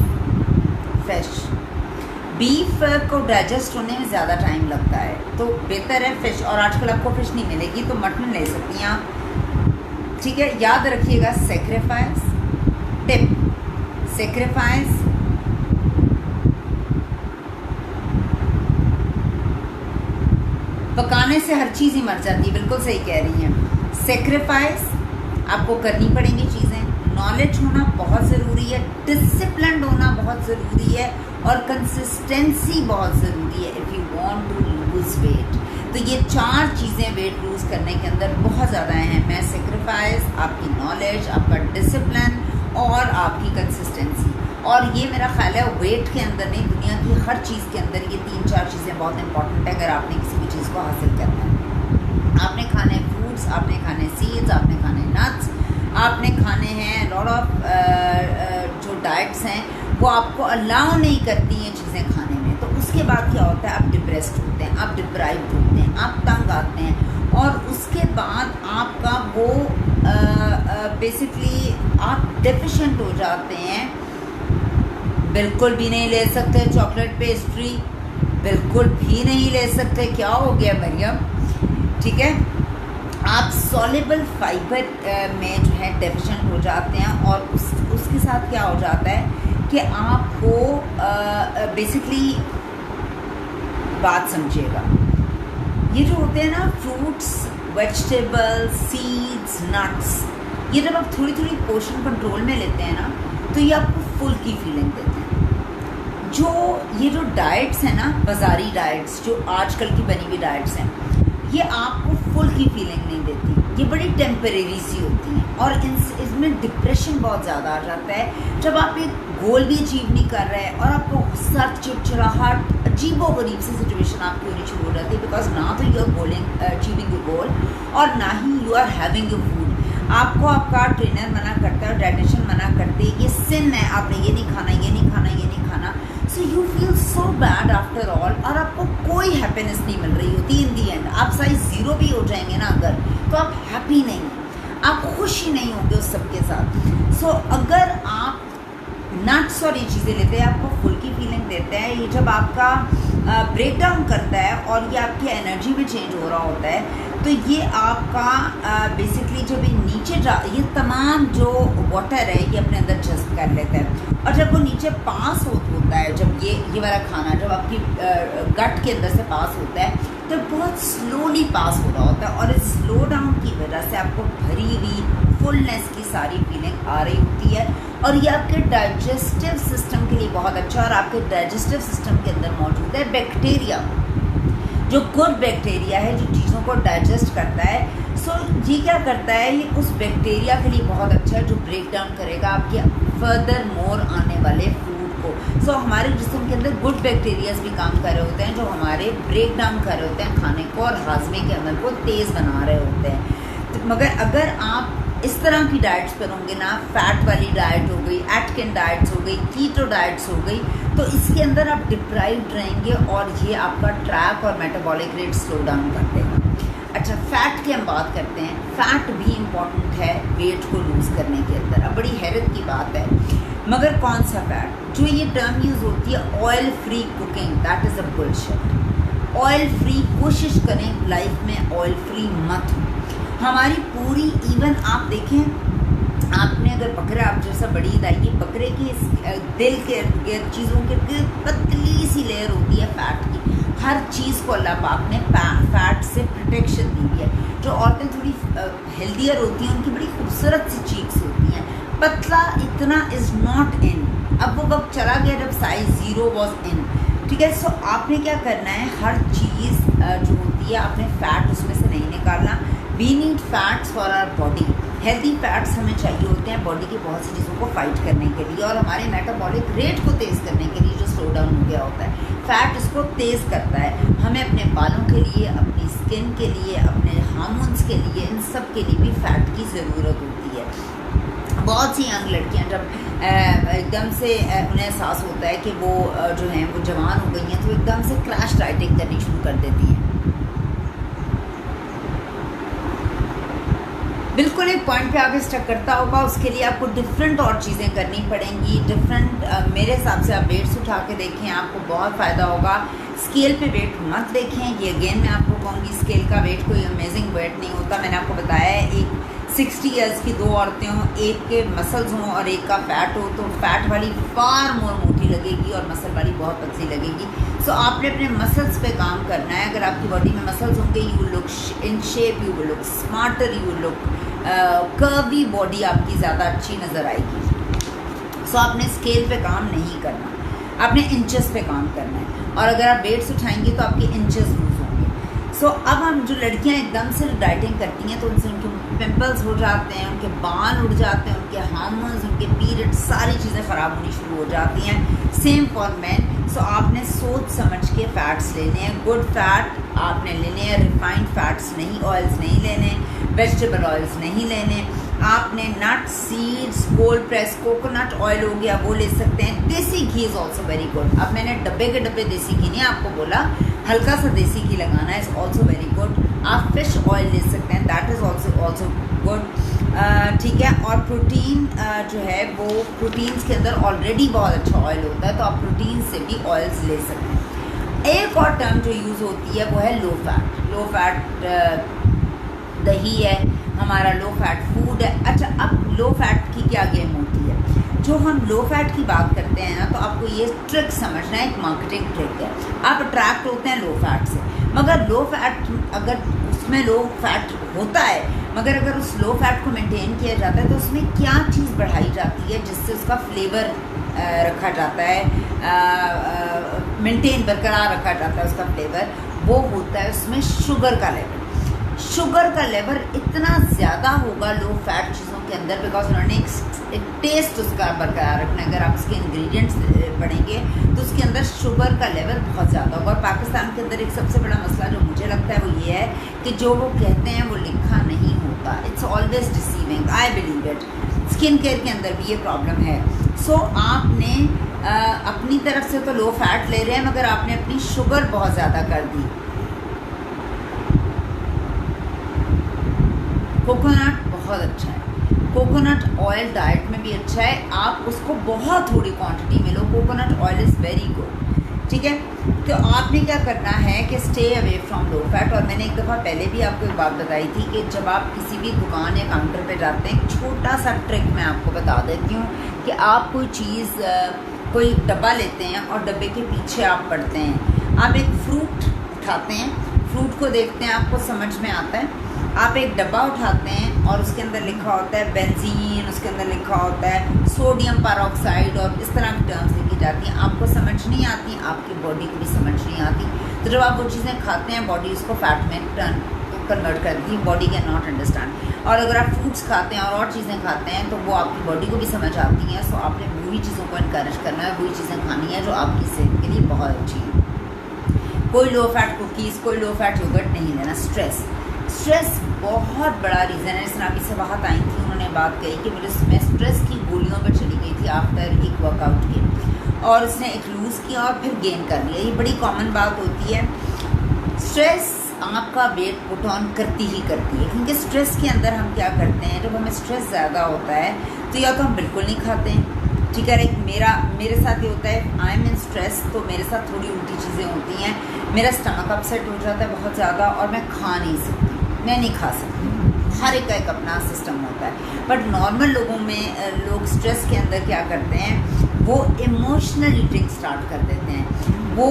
बीफ को डाइजेस्ट होने में ज़्यादा टाइम लगता है, तो बेहतर है फिश। और आजकल आपको फिश नहीं मिलेगी तो मटन ले सकती हैं आप, ठीक है। याद रखिएगा, सेक्रीफाइस टिप, सेक्रीफाइस पकाने से हर चीज़ ही मर जाती है, बिल्कुल सही कह रही हैं। सेक्रीफाइस आपको करनी पड़ेंगी चीज़ें, नॉलेज होना बहुत ज़रूरी है, डिसिप्लिन होना बहुत ज़रूरी है, और कंसिस्टेंसी बहुत ज़रूरी है if you want to lose weight. तो ये चार चीज़ें वेट लूज़ करने के अंदर बहुत ज़्यादा अहम है। सेक्रीफाइस, आपकी नॉलेज, आपका डिसिप्लिन और आपकी कंसिस्टेंसी। और ये मेरा ख्याल है वेट के अंदर नहीं, दुनिया की हर चीज़ के अंदर ये तीन चार चीज़ें बहुत इंपॉर्टेंट है अगर आपने किसी भी चीज़ को हासिल करना है। आपने खाने फ्रूट्स, आपने खाने सीड्स, आपने खाने नट्स, आपने खाने हैं लॉट ऑफ जो डाइट्स हैं वो आपको अलाउ नहीं करती हैं चीज़ें खाने में। तो उसके बाद क्या होता है, आप डिप्रेस्ड होते हैं, आप डिप्राइव्ड होते हैं, आप तंग आते हैं, और उसके बाद आपका वो बेसिकली आप डेफिशिएंट हो जाते हैं। बिल्कुल भी नहीं ले सकते चॉकलेट पेस्ट्री, बिल्कुल भी नहीं ले सकते। क्या हो गया मरियम, ठीक है। आप सॉल्युबल फाइबर में जो है डेफिशिएंट हो जाते हैं, और उसके साथ क्या हो जाता है कि आपको बेसिकली बात समझिएगा, ये जो होते हैं ना फ्रूट्स, वेजिटेबल्स, सीड्स, नट्स, ये जब आप थोड़ी थोड़ी पोर्शन कंट्रोल में लेते हैं ना तो ये आपको फुल की फीलिंग देते हैं। जो ये जो डाइट्स हैं ना, बाज़ारी डाइट्स जो आजकल की बनी हुई डाइट्स हैं, ये आपको फुल की फीलिंग नहीं देती, ये बड़ी टेम्परेरी सी होती हैं, और इसमें डिप्रेशन बहुत ज़्यादा आ जाता है जब आप एक गोल भी अचीव नहीं कर रहे हैं और आपको गुस्सा, चिड़चिड़ाहट, अजीबोगरीब सी सिचुएशन आपकी होनी शुरू हो जाती है, बिकॉज ना तो you are going achieving your goal और ना ही you are having your food. आपको आपका ट्रेनर मना करता है, डाइटिशियन मना करते हैं, ये सिन है, आपने ये नहीं खाना, ये नहीं खाना, ये नहीं खाना। So you feel so bad after all, और आपको कोई हैप्पीनेस नहीं मिल रही होती इन दी एंड। आप साइज 0 भी हो जाएंगे ना अगर, तो आप हैप्पी नहीं, आप खुश ही नहीं होंगे उस सब के साथ। सो अगर आप नट्स और ये चीज़ें लेते हैं, आपको फुल की फीलिंग देते हैं, ये जब आपका ब्रेक डाउन करता है और ये आपकी एनर्जी में चेंज हो रहा होता है, तो ये आपका बेसिकली जब ये नीचे ये तमाम जो वाटर है ये अपने अंदर जज्ब कर लेता है, और जब वो नीचे पास होता है, जब ये वाला खाना जब आपकी गट के अंदर से पास होता है, तो बहुत स्लोली पास हो रहा होता है, और इस स्लो डाउन की वजह से आपको भरी हुई फुलनेस की सारी फीलिंग आ रही होती है, और ये आपके डाइजेस्टिव सिस्टम के लिए बहुत अच्छा। और आपके डाइजेस्टिव सिस्टम के अंदर मौजूद है बैक्टीरिया, जो गुड बैक्टीरिया है, जो चीज़ों को डाइजेस्ट करता है। सो ये क्या करता है, ये उस बैक्टीरिया के लिए बहुत अच्छा है, जो ब्रेक डाउन करेगा आपके फर्दर मोर आने वाले फूड को। सो हमारे जिस्म के अंदर गुड बैक्टीरियाज भी काम कर रहे होते हैं, जो हमारे ब्रेक डाउन कर रहे होते हैं खाने को, और हाजमे के अमल को तेज़ बना रहे होते हैं। तो मगर अगर आप इस तरह की डाइट्स पर होंगे ना, फैट वाली डाइट हो गई, एटकिन डाइट्स हो गई, कीटो डाइट्स हो गई, तो इसके अंदर आप डिप्राइव्ड रहेंगे, और ये आपका ट्रैक और मेटाबॉलिक रेट स्लो डाउन कर देगा। अच्छा, फ़ैट की हम बात करते हैं। फ़ैट भी इम्पॉर्टेंट है वेट को लूज़ करने के अंदर। अब बड़ी हैरत की बात है, मगर कौन सा फ़ैट? जो ये टर्म यूज़ होती है oil free cooking, that is a bullshit. Oil free कोशिश करें लाइफ में, ऑयल फ्री मत हो। हमारी पूरी इवन आप देखें, आपने अगर बकरा, आप जैसा बड़ी ईद आएगी, बकरे की दिल के इर्द चीज़ों के पतली सी लेयर होती है फ़ैट की। हर चीज़ को अल्लाह पाक ने फ़ैट से प्रोटेक्शन दी हुई है। जो औरतें थोड़ी हेल्दियर होती हैं, उनकी बड़ी खूबसूरत सी चीक्स होती हैं। पतला इतना इज़ नॉट इन। अब वो वक्त चला गया जब साइज़ 0 वॉज इन, ठीक है। सो आपने क्या करना है, हर चीज़ जो होती है आपने फ़ैट उसमें से नहीं निकालना। We need fats for our body. Healthy fats हमें चाहिए होते हैं बॉडी की बहुत सी चीज़ों को फाइट करने के लिए, और हमारे मेटाबॉलिक रेट को तेज़ करने के लिए, जो स्लो डाउन हो गया होता है। फ़ैट इसको तेज़ करता है। हमें अपने बालों के लिए, अपनी स्किन के लिए, अपने हार्मोन्स के लिए, इन सब के लिए भी फ़ैट की ज़रूरत होती है। बहुत सी यंग लड़कियाँ जब एकदम से उन्हें एहसास होता है कि वो जो हैं वो जवान हो गई हैं, तो एकदम से क्रैश डाइटिंग करनी शुरू कर देती हैं। बिल्कुल एक पॉइंट पे आके स्टक करता होगा, उसके लिए आपको डिफरेंट और चीज़ें करनी पड़ेंगी। डिफरेंट मेरे हिसाब से आप वेट्स उठा के देखें, आपको बहुत फ़ायदा होगा। स्केल पे वेट मत देखें, ये अगेन मैं आपको कहूँगी, स्केल का वेट कोई अमेजिंग वेट नहीं होता। मैंने आपको बताया है, एक 60 ईयर्स की 2 औरतें हों, एक के मसल्स हों और एक का फ़ैट हो, तो फ़ैट वाली फार मोर मोटी लगेगी और मसल वाली बहुत पतली लगेगी। सो आपने अपने मसल्स पे काम करना है। अगर आपकी बॉडी में मसल्स होंगे, you will look in shape, you will look smarter, you will look curvy body आपकी ज़्यादा अच्छी नज़र आएगी। सो आपने स्केल पे काम नहीं करना, आपने इंचेस पे काम करना है। और अगर आप वेट्स उठाएंगे तो आपके इंचेस लूज होंगे। सो अब हम जो लड़कियां एकदम से डाइटिंग करती हैं, तो उनसे उनके पिंपल्स हो जाते हैं, उनके बाल उड़ जाते हैं, उनके हार्मोन्स, उनके पीरियड, सारी चीज़ें ख़राब होनी शुरू हो जाती हैं। Same for man. सो आपने सोच समझ के फ़ैट्स लेने हैं। गुड फैट आपने लेने हैं, रिफाइंड फैट्स नहीं, ऑयल्स नहीं लेने, वेजिटेबल ऑयल्स नहीं लेने। आपने nuts, seeds, cold press coconut oil हो गया, वो ले सकते हैं। देसी घी इज़ ऑल्सो वेरी गुड। अब मैंने डब्बे के डब्बे देसी घी नहीं आपको बोला, हल्का सा देसी घी लगाना इज़ ऑल्सो वेरी गुड। आप फिश ऑयल ले सकते हैं, दैट इज़ ऑल्सो गुड, ठीक है। और प्रोटीन जो है वो प्रोटीन्स के अंदर ऑलरेडी बहुत अच्छा ऑयल होता है, तो आप प्रोटीन से भी ऑयल्स ले सकते हैं। एक और टर्म जो यूज़ होती है वो है लो फैट। लो फैट दही है हमारा, लो फैट फूड है। अच्छा, अब लो फैट की क्या गेम होती है? जो हम लो फैट की बात करते हैं ना, तो आपको ये ट्रिक समझना है, एक मार्केटिंग ट्रिक है। आप अट्रैक्ट होते हैं लो फैट से, मगर लो फैट अगर उसमें लो फैट होता है, मगर अगर उस लो फैट को मेंटेन किया जाता है, तो उसमें क्या चीज़ बढ़ाई जाती है जिससे उसका फ्लेवर रखा जाता है, मेंटेन बरकरार रखा जाता है उसका फ्लेवर, वो होता है उसमें शुगर का लेवल। शुगर का लेवल इतना ज़्यादा होगा लो फैट चीज़ों के अंदर, बिकॉज उन्होंने एक टेस्ट उसका बरकरार रखना है। अगर आप उसके इंग्रेडिएंट्स पढ़ेंगे तो उसके अंदर शुगर का लेवल बहुत ज़्यादा होगा। और पाकिस्तान के अंदर एक सबसे बड़ा मसला जो मुझे लगता है वो ये है कि जो वो कहते हैं वो लिखा नहीं होता। It's always deceiving, I believe it. Skin care के अंदर भी ये प्रॉब्लम है। सो आपने अपनी तरफ से तो लो फैट ले रहे हैं मगर आपने अपनी शुगर बहुत ज़्यादा कर दी। कोकोनट बहुत अच्छा है, कोकोनट ऑयल डाइट में भी अच्छा है, आप उसको बहुत थोड़ी क्वांटिटी में लो। Coconut oil is very good, ठीक है। तो आपने क्या करना है कि stay away from low fat. और मैंने एक दफ़ा पहले भी आपको एक बात बताई थी कि जब आप किसी भी दुकान या काउंटर पे जाते हैं, छोटा सा ट्रिक मैं आपको बता देती हूँ कि आप कोई चीज़ कोई डब्बा लेते हैं और डब्बे के पीछे आप पढ़ते हैं, आप एक फ्रूट उठाते हैं, फ्रूट को देखते हैं, आपको समझ में आता है। आप एक डब्बा उठाते हैं और उसके अंदर लिखा होता है बेंजीन, उसके अंदर लिखा होता है सोडियम पेरोक्साइड और इस तरह की टर्म्स लिखी जाती हैं, आपको समझ नहीं आती, आपकी बॉडी को भी समझ नहीं आती। तो जब आप वो चीज़ें खाते हैं, बॉडी उसको फैट में कन्वर्ट करती है, बॉडी कैन नॉट अंडरस्टैंड। और अगर आप फ्रूट्स खाते हैं और चीज़ें खाते हैं तो वो आपकी बॉडी को भी समझ आती हैं। सो आपने वही चीज़ों को इनकरेज करना है, वही चीज़ें खानी है जो आपकी सेहत के लिए बहुत अच्छी है। कोई लो फैट कुकीज़, कोई लो फैट योगर्ट नहीं लेना। स्ट्रेस बहुत बड़ा रीज़न है। सनाबी से बात आई थी, उन्होंने बात कही कि मैं स्ट्रेस की गोलियों पर चली गई थी आफ्टर एक वर्कआउट के, और उसने एक लूज़ किया और फिर गेन कर लिया। ये बड़ी कॉमन बात होती है। स्ट्रेस आपका वेट पुट ऑन करती ही करती है, क्योंकि स्ट्रेस के अंदर हम क्या करते हैं, जब हमें स्ट्रेस ज़्यादा होता है तो या तो हम बिल्कुल नहीं खाते हैं, ठीक है। मेरे साथ ये होता है, आई एम इन स्ट्रेस, तो मेरे साथ थोड़ी उल्टी चीज़ें होती हैं, मेरा स्टमक अपसेट हो जाता है बहुत ज़्यादा और मैं खा नहीं सकती, मैं नहीं खा सकती। हर एक का एक अपना सिस्टम होता है। बट नॉर्मल लोगों में लोग स्ट्रेस के अंदर क्या करते हैं, वो इमोशनल ईटिंग स्टार्ट कर देते हैं। वो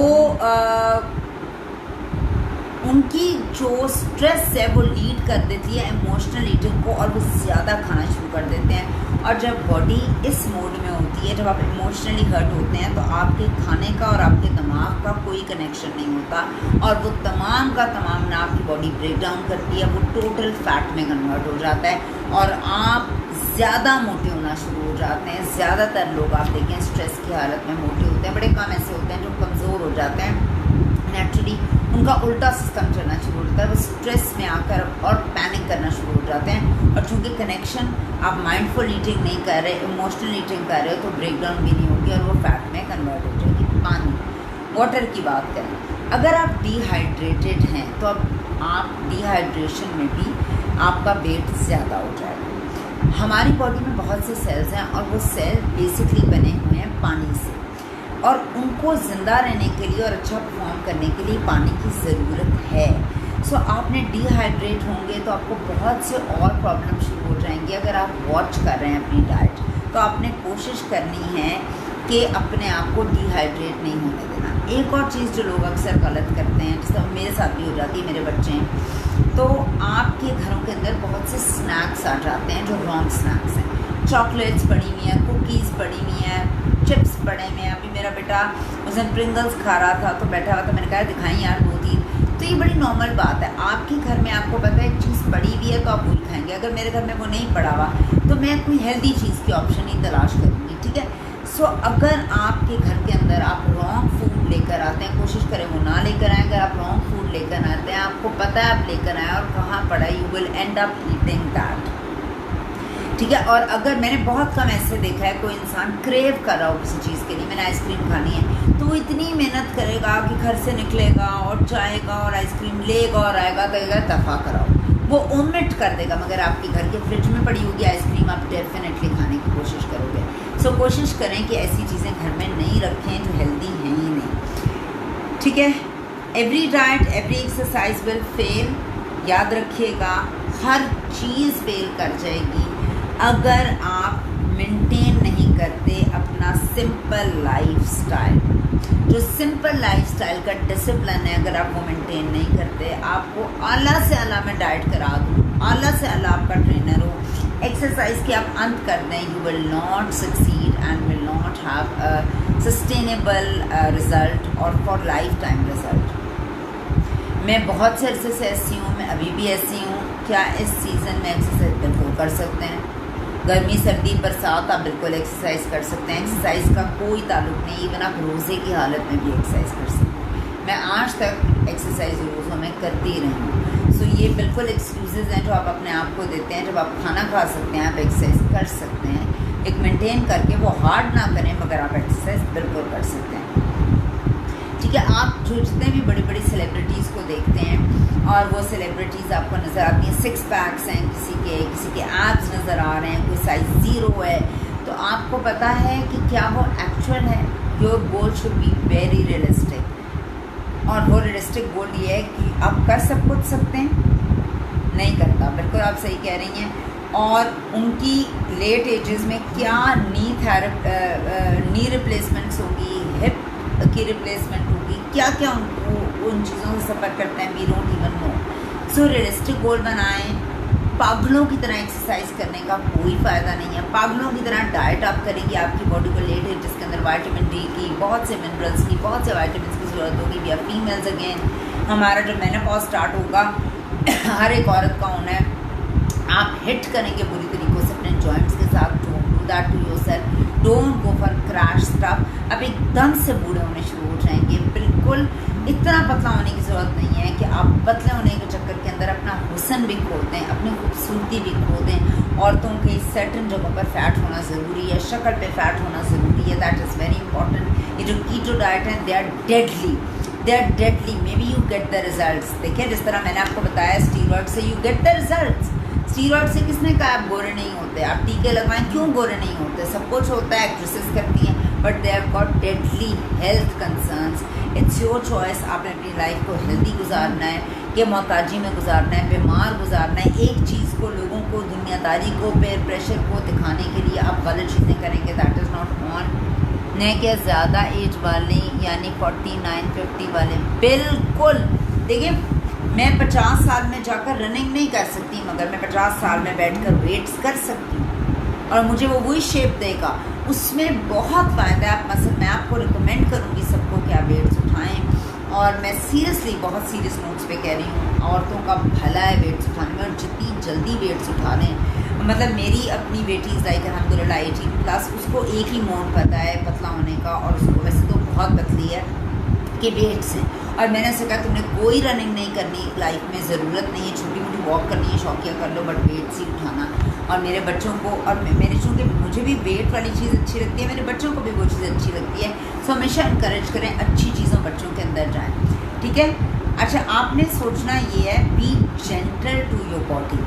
उनकी जो स्ट्रेस है वो लीड कर देती है इमोशनल ईटिंग को, और वो ज़्यादा खाना शुरू कर देते हैं। और जब बॉडी इस मोड में होती है, जब आप इमोशनली हर्ट होते हैं, तो आपके खाने का और आपके दिमाग का कोई कनेक्शन नहीं होता, और वो तमाम का तमाम ना आपकी बॉडी ब्रेक डाउन करती है, वो टोटल फैट में कन्वर्ट हो जाता है और आप ज़्यादा मोटे होना शुरू हो जाते हैं। ज़्यादातर लोग आप देखें स्ट्रेस की हालत में मोटे होते हैं, बड़े कम ऐसे होते हैं जो कमज़ोर हो जाते हैं। नेचुरली उनका उल्टा सिस्टम चलना शुरू हो जाता है, वो स्ट्रेस में आकर और पैनिक करना शुरू हो जाते हैं। और चूँकि कनेक्शन आप माइंडफुल ईटिंग नहीं कर रहे, इमोशनल ईटिंग कर रहे हो, तो ब्रेकडाउन भी नहीं होगी और वो फैट में कन्वर्ट हो जाएगी। पानी, वाटर की बात करें, अगर आप डिहाइड्रेटेड हैं तो अब आप डिहाइड्रेशन में भी आपका वेट ज़्यादा हो जाएगा। हमारी बॉडी में बहुत से सेल्स हैं और वो सेल बेसिकली बने हुए हैं पानी से, और उनको ज़िंदा रहने के लिए और अच्छा परफॉर्म करने के लिए पानी की ज़रूरत है। सो आपने डिहाइड्रेट होंगे तो आपको बहुत से और प्रॉब्लम शुरू हो जाएंगी। अगर आप वॉच कर रहे हैं अपनी डाइट, तो आपने कोशिश करनी है कि अपने आप को डिहाइड्रेट नहीं होने देना। एक और चीज़ जो लोग अक्सर गलत करते हैं, जैसे मेरे साथ भी हो जाती है, मेरे बच्चे हैं, तो आपके घरों के अंदर बहुत से स्नैक्स आ जाते हैं जो रॉन्ग स्नैक्स हैं। चॉकलेट्स पड़ी हुई हैं, कुकीज़ पड़ी हुई हैं, चिप्स पड़े हुए हैं। अभी मेरा बेटा उस दिन प्रिंगल्स खा रहा था तो बैठा हुआ था, मैंने कहा दिखाई यार 2-3। तो ये बड़ी नॉर्मल बात है, आपके घर में आपको पता है एक चीज़ पड़ी हुई है तो आप वही खाएंगे। अगर मेरे घर में वो नहीं पड़ा हुआ तो मैं कोई हेल्दी चीज़ की ऑप्शन ही तलाश करूँगी, ठीक है। सो अगर आपके घर के अंदर आप रॉन्ग फूड लेकर आते हैं, कोशिश करें वो ना लेकर आएँ। अगर आप रॉन्ग फूड लेकर आते हैं, आपको पता है आप लेकर आएँ और कहाँ पड़ा, you will and up eating that, ठीक है। और अगर मैंने बहुत कम ऐसे देखा है, कोई इंसान क्रेव कर रहा हो किसी चीज़ के लिए, मैंने आइसक्रीम खानी है, तो वो इतनी मेहनत करेगा कि घर से निकलेगा और जाएगा और आइसक्रीम लेगा और आएगा, कहेगा दफ़ा कराओ, वो ओमिट कर देगा। मगर आपके घर के फ्रिज में पड़ी होगी आइसक्रीम, आप डेफिनेटली खाने की कोशिश करोगे। सो कोशिश करें कि ऐसी चीज़ें घर में नहीं रखें जो हेल्दी हैं ही नहीं, ठीक है। Every diet, every exercise will fail, याद रखिएगा, हर चीज़ फेल कर जाएगी अगर आप मेंटेन नहीं करते अपना सिंपल लाइफस्टाइल। जो सिंपल लाइफस्टाइल का डिसिप्लिन है, अगर आप वो मेंटेन नहीं करते, आपको आला से आला में डाइट करा दूँ, आला से आला आपका ट्रेनर हो, एक्सरसाइज के आप अंत कर दें, you will not succeed and will not have a sustainable result और फॉर लाइफ टाइम रिज़ल्ट। मैं बहुत से अरसे से ऐसी हूँ, मैं अभी भी ऐसी हूँ। क्या इस सीज़न में एक्सरसाइज बिल्कुल कर सकते हैं, गर्मी सर्दी बरसात आप बिल्कुल एक्सरसाइज कर सकते हैं, एक्सरसाइज का कोई ताल्लुक नहीं, इवन आप रोज़े की हालत में भी एक्सरसाइज कर सकते हैं। मैं आज तक एक्सरसाइज रोज़ों में करती रही हूँ। सो ये बिल्कुल एक्सक्यूज़ेज़ हैं जो आप अपने आप को देते हैं। जब आप खाना खा सकते हैं, आप एक्सरसाइज कर सकते हैं, एक मेंटेन करके वो हार्ड ना करें, मगर आप एक्सरसाइज बिल्कुल कर सकते हैं। ठीक है, आप जो जितने भी बड़ी बड़ी सेलिब्रिटीज़ को देखते हैं और वो सेलिब्रिटीज़ आपको नज़र आती हैं, सिक्स पैक्स हैं, किसी के एब्स नज़र आ रहे हैं, कोई साइज 0 है, तो आपको पता है कि क्या वो एक्चुअल है। Your goal should be very realistic, और वो रियलिस्टिक गोल ये है कि आप कर सब कुछ सकते हैं, नहीं करता, बिल्कुल आप सही कह रही हैं। और उनकी लेट एजेस में क्या नी रिप्लेसमेंट्स होगी, हिप की रिप्लेसमेंट होगी, क्या क्या उनको उन चीज़ों से सफ़र करते हैं, we don't even know. So realistic goal बनाएं। पागलों की तरह एक्सरसाइज करने का कोई फ़ायदा नहीं है। पागलों की तरह डाइट आप करेंगे, आपकी बॉडी को लेट है जिसके अंदर विटामिन डी की, बहुत से मिनरल्स की, बहुत से विटामिन की ज़रूरत होगी। वी आर फीमेल्स अगेन, हमारा जो मेनोपॉज स्टार्ट होगा हर एक औरत का होना है, आप हिट करेंगे बुरी तरीक़ों से अपने जॉइंट्स के साथ। Don't do that to yourself, don't go for crash stuff. अब एकदम से बूढ़े होने शुरू हो जाएंगे। बिल्कुल इतना पतला होने की ज़रूरत नहीं है कि आप पतले होने के चक्कर के अंदर अपना हुस्न भी खो दें, अपनी खूबसूरती भी खो दें। औरतों के सर्टन जगहों पर फैट होना ज़रूरी है, शक्ल पे फैट होना ज़रूरी है, दैट इज़ वेरी इंपॉर्टेंट। ये जो कीटो डाइट है, they are deadly, maybe you get the results. देखिए, जिस तरह मैंने आपको बताया स्टीरॉयड से you get the results. Steroid से किसने कहा आप गोरे नहीं होते, आप टीके लगवाएं, क्यों गोरे नहीं होते? सब कुछ होता है, एक्ट्रेसेस करती हैं, but they have got deadly health concerns. It's your choice, आपने अपनी लाइफ को हेल्दी गुजारना है कि मोहताजी में गुजारना है, बीमार गुजारना है। एक चीज़ को, लोगों को, दुनियादारी को, पेयर प्रेशर को दिखाने के लिए आप गलत चीज़ें करेंगे, दैट इज़ नॉट ऑन। न कि ज़्यादा एज वाले यानी 49-50 वाले, बिल्कुल। देखिए, मैं 50 साल में जाकर रनिंग नहीं कर सकती, मगर मैं 50 साल में बैठकर वेट्स कर सकती हूँ और मुझे वो वही शेप देगा। उसमें बहुत फ़ायदा है। मतलब मैं आपको रिकमेंड करूँगी सबको कि आप वेट्स उठाएं। और मैं सीरियसली बहुत सीरियस नोट्स पे कह रही हूँ, औरतों का भला है वेट्स उठाने में, और जितनी जल्दी वेट्स उठा लें। मतलब मेरी अपनी बेटी इज़ लाइक अल्हम्दुलिल्लाह 18+, उसको एक ही मोड पता है पतला होने का, और उसको वैसे तो बहुत पतली है कि वेट्स हैं। और मैंने उससे कहा तुमने कोई रनिंग नहीं करनी लाइफ में, ज़रूरत नहीं है, छोटी मोटी वॉक करनी है, शौकिया कर लो, बट वेट्स ही उठाना। और मेरे बच्चों को, और मेरे चूँकि मुझे भी वेट वाली चीज़ अच्छी लगती है, मेरे बच्चों को भी वो चीज़ अच्छी लगती है। सो हमेशा इनकरेज करें अच्छी चीज़ों बच्चों के अंदर जाएँ, ठीक है। अच्छा, आपने सोचना ये है, be gentle to your body.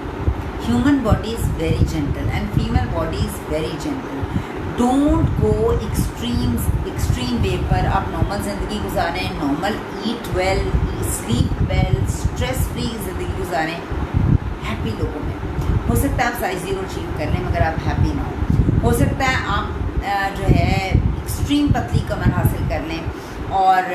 Human body is very gentle and female body is very gentle. Don't go extreme way पर। आप नॉर्मल ज़िंदगी गुजारें, normal eat well, sleep well, stress free ज़िंदगी गुजारें हैप्पी लोगों में। हो सकता है आप साइज 0 अचीव कर लें मगर आप हैप्पी ना हो सकता है आप जो है एक्सट्रीम पतली कमर हासिल कर लें और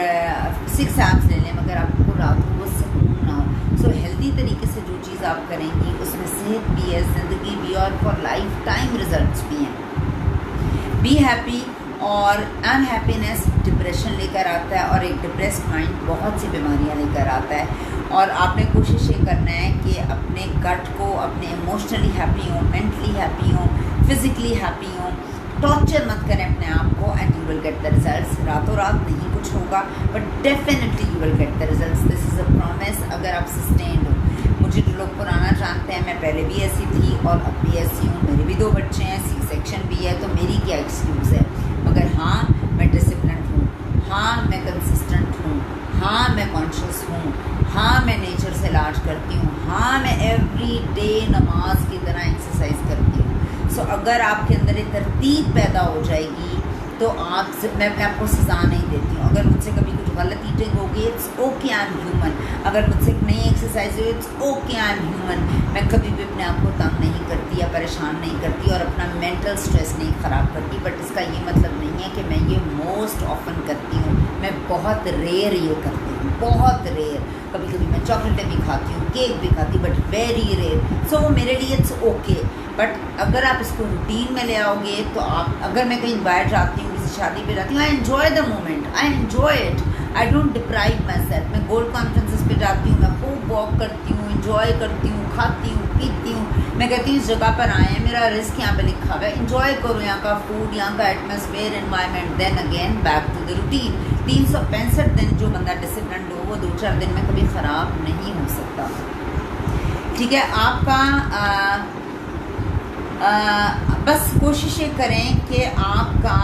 6 एब्स ले लें, मगर आपको रात को वो सुकून ना हो। सो हेल्दी तरीके से जो चीज़ आप करेंगी उसमें सेहत भी है, ज़िंदगी भी, और फॉर लाइफ टाइम रिजल्ट्स भी हैं। Be happy. और अनहैप्पीनेस डिप्रेशन लेकर आता है, और एक डिप्रेस्ड माइंड बहुत सी बीमारियां लेकर आता है। और आपने कोशिश ये करना है कि अपने गट को, अपने इमोशनली हैप्पी हो, मेंटली हैप्पी हो, फिज़िकली हैप्पी हो। टॉर्चर मत करें अपने आप को, and you will get the results. रातों रात नहीं कुछ होगा, but definitely you will get the results. This is a promise. अगर आप सस्टेन्ड हो, मुझे जो लोग पुराना जानते हैं, मैं पहले भी ऐसी थी और अब भी ऐसी हूँ। मेरे भी 2 बच्चे हैं, C-सेक्शन भी है, तो मेरी क्या एक्सक्यूज़ है। मगर हाँ, मैं डिसिप्लिन हूँ, हाँ मैं कंसिस्टेंट हूँ, हाँ मैं कॉन्शियस हूँ, हाँ मैं नेचर से इलाज करती हूँ, हाँ मैं एवरी डे नमाज की तरह एक्सरसाइज करती हूँ। सो अगर आपके अंदर एक तरतीब पैदा हो जाएगी तो मैं अपने आप को सज़ा नहीं देती हूँ। अगर मुझसे कभी कुछ गलत ईटिंग होगी, it's okay, I am human. अगर मुझसे नई एक्सरसाइज हो, it's okay, I am human. मैं कभी भी अपने आप को तंग नहीं करती या परेशान नहीं करती और अपना मेंटल स्ट्रेस नहीं ख़राब करती। बट इसका ये मतलब नहीं है कि मैं ये मोस्ट ऑफन करती हूँ। मैं बहुत रेयर ये करती हूँ, बहुत रेयर। कभी कभी मैं चॉकलेटें भी खाती हूँ, केक भी खाती हूँ, बट वेरी रेयर। सो मेरे लिए इट्स ओके। बट अगर आप इसको रूटीन में ले आओगे तो आप, अगर मैं कहीं बाहर जाती हूँ, किसी शादी पे जाती हूँ, I enjoy the moment, I enjoy it, I don't deprive my self. मैं गोल्ड कॉन्फ्रेंसेस पे जाती हूँ, मैं खूब वॉक करती हूँ, एंजॉय करती हूँ, खाती हूँ, पीती हूँ। मैं कहती हूँ इस जगह पर आए हैं, मेरा रिस्क यहाँ पे लिखा हुआ है, एंजॉय करो यहाँ का फूड, यहाँ का atmosphere, environment. Then again back to the routine. 365 दिन जो बंदा डिसिप्लिन हो, वो 2-4 दिन में कभी ख़राब नहीं हो सकता। ठीक है, आपका बस कोशिश ये करें कि आपका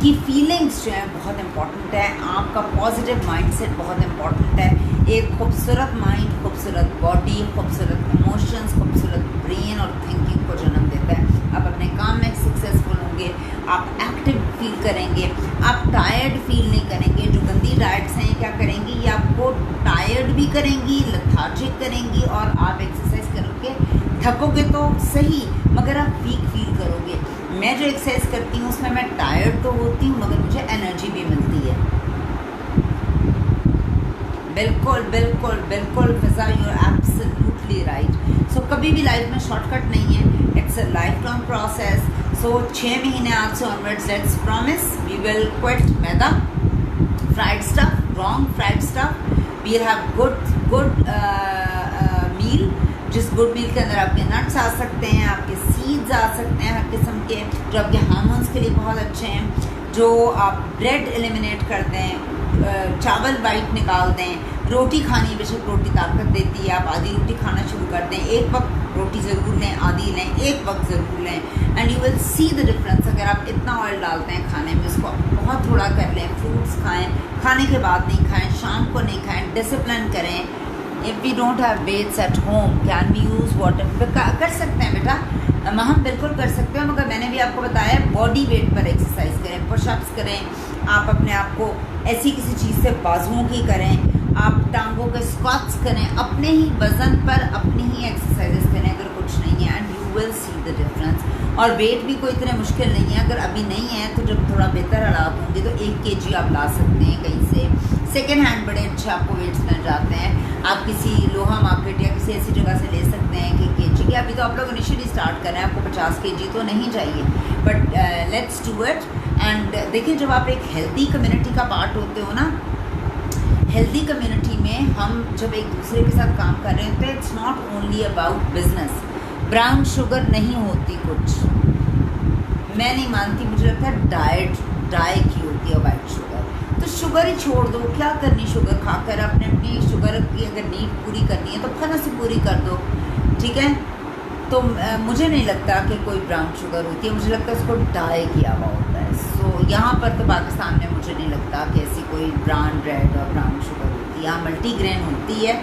की फीलिंग्स जो हैं बहुत इम्पॉर्टेंट है, आपका पॉजिटिव माइंडसेट बहुत इम्पॉर्टेंट है। एक खूबसूरत माइंड, खूबसूरत बॉडी, खूबसूरत इमोशंस, खूबसूरत ब्रेन और थिंकिंग को जन्म देता है। आप अपने काम में सक्सेसफुल होंगे, आप एक्टिव फील करेंगे, आप टायर्ड फील नहीं करेंगे। जो गंदी डाइट्स हैं क्या करेंगी, ये आपको टायर्ड भी करेंगी, लथार्जिक करेंगी, और आप एक्सरसाइज करोगे थकोगे तो सही मगर आप वीक फील करोगे। मैं जो एक्सरसाइज करती हूँ उसमें मैं टायर्ड तो होती हूँ मगर मुझे एनर्जी भी मिलती है। बिल्कुल बिल्कुल बिल्कुल Fiza, you are absolutely right. So कभी भी लाइफ में शॉर्टकट नहीं है, it's a lifelong process. So 6 महीने आज से onwards let's promise we will quit maida, fried stuff, wrong fried stuff. We have good meal, जिस गुड मील के अंदर आपके नट्स आ सकते हैं, आपके सीड्स आ सकते हैं हर किस्म के, जो आपके हार्मोन्स के लिए बहुत अच्छे हैं। जो आप ब्रेड एलिमिनेट कर दें, चावल वाइट निकाल दें, रोटी खानी बेशक रोटी ताकत देती है, आप आधी रोटी खाना शुरू कर दें। एक वक्त रोटी ज़रूर लें, आधी लें, एक वक्त ज़रूर लें, and you will see the difference. अगर आप इतना ऑयल डालते हैं खाने में, उसको बहुत थोड़ा कर लें। फ्रूट्स खाएं, खाने के बाद नहीं खाएं, शाम को नहीं खाएं, डिसिप्लिन करें। If we don't have weights at home can we use water, कर सकते हैं बेटा, हम बिल्कुल कर सकते हैं, मगर मैंने भी आपको बताया बॉडी वेट पर एक्सरसाइज करें, पुशअप्स करें, आप अपने आप को ऐसी किसी चीज़ से बाजुओं की करें, आप टांगों के स्क्वाट्स करें, अपने ही वज़न पर अपनी ही एक्सरसाइजेस करें अगर कुछ नहीं है, and you will see the difference. और वेट भी कोई इतने मुश्किल नहीं है, अगर अभी नहीं है तो जब थोड़ा बेहतर हालात होंगे तो 1 kg आप ला सकते हैं कहीं से। सेकेंड हैंड बड़े अच्छे आपको वेट्स मिल जाते हैं, आप किसी लोहा मार्केट या किसी ऐसी जगह से ले सकते हैं कि kg के। अभी तो आप लोग इनिशियली स्टार्ट कर रहे हैं, आपको 50 kg तो नहीं चाहिए, but let's do it. And देखिए, जब आप एक हेल्दी कम्युनिटी का पार्ट होते हो ना, हेल्दी कम्युनिटी में हम जब एक दूसरे के साथ काम कर रहे हैं तो it's not only about business. Brown sugar नहीं होती कुछ, मैं नहीं मानती, मुझे लगता है डाई की होती है वाइट शुगर। तो शुगर ही छोड़ दो, क्या करनी शुगर खाकर, अपनी शुगर की अगर नीड पूरी करनी है तो खाना से पूरी कर दो, ठीक है। तो मुझे नहीं लगता कि कोई ब्राउन शुगर होती है, मुझे लगता है उसको डाई किया हुआ होता है। सो यहाँ पर तो पाकिस्तान में मुझे नहीं लगता कि ऐसी कोई ब्राउन ब्रेड और ब्राउन शुगर होती है। यहाँ मल्टीग्रेन होती है,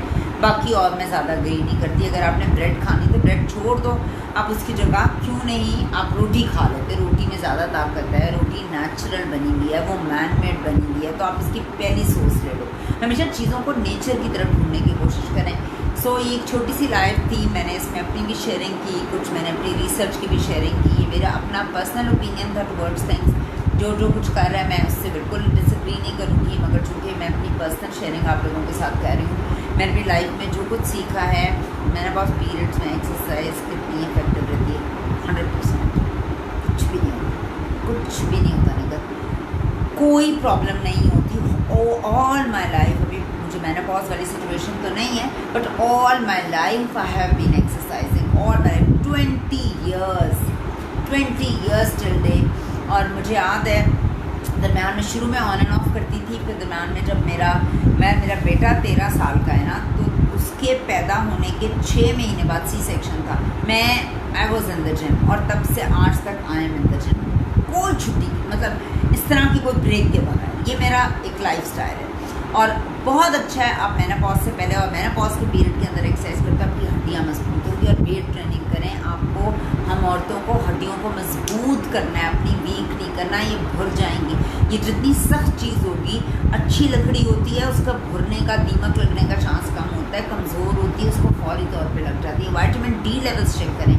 बाकी और मैं ज़्यादा ग्री नहीं करती। अगर आपने ब्रेड खानी तो ब्रेड छोड़ दो, आप उसकी जगह क्यों नहीं आप रोटी खा लेते। रोटी में ज़्यादा ताकत है, रोटी नेचुरल बनी हुई है, वो मैन मेड बनी हुई है, तो आप इसकी पहली सोर्स ले लो। हमेशा चीज़ों को नेचर की तरफ ढूंढने की कोशिश करें। सो ये एक छोटी सी लाइव थी, मैंने इसमें अपनी भी शेयरिंग की, कुछ मैंने अपनी रिसर्च की भी शेयरिंग की, मेरा अपना पर्सनल ओपिनियन था टुवर्ड्स थिंग्स। जो कुछ कर रहा है मैं उससे बिल्कुल डिसएग्री नहीं करूँगी, मगर चूँकि मैं अपनी पर्सनल शेयरिंग आप लोगों के साथ कर रही हूँ। मैंने अपनी लाइफ में जो कुछ सीखा है, मैंने बहुत पीरियड्स में एक्सरसाइज कितनी इफेक्टिव रहती है, 100%। कुछ भी नहीं होता, कुछ भी नहीं होता, नगर कोई प्रॉब्लम नहीं होती। ऑल माई लाइफ, अभी मुझे मेनोपॉज वाली सिचुएशन तो नहीं है, but all my life I have been exercising, all my life 20 years till day. और मुझे याद है दरम्यान में शुरू में ऑन एंड ऑफ करती थी, फिर दरम्यान में जब मेरा बेटा 13 साल का है ना, तो उसके पैदा होने के 6 महीने बाद सी सेक्शन था। I was in the gym, और तब से आज तक I am in the gym, कोई छुट्टी, मतलब इस तरह की कोई ब्रेक के बगैर। ये मेरा एक लाइफ स्टाइल है और बहुत अच्छा है। आप मेनोपॉज से पहले और मेनोपॉज के पीरियड के अंदर एक्सरसाइज करते हैं, आपकी हड्डियाँ मजबूत होगी, और वेट ट्रेनिंग करें। आपको, हम औरतों को हड्डियों को मजबूत करना है, अपनी वीक नहीं करना, ये भुर जाएंगी। ये जितनी सख्त चीज़ होगी, अच्छी लकड़ी होती है, उसका भुरने का, दीमक लगने का चांस कम होता है, कमज़ोर होती है, उसको फौरी तौर पे लग जाती है। विटामिन डी लेवल्स चेक करें,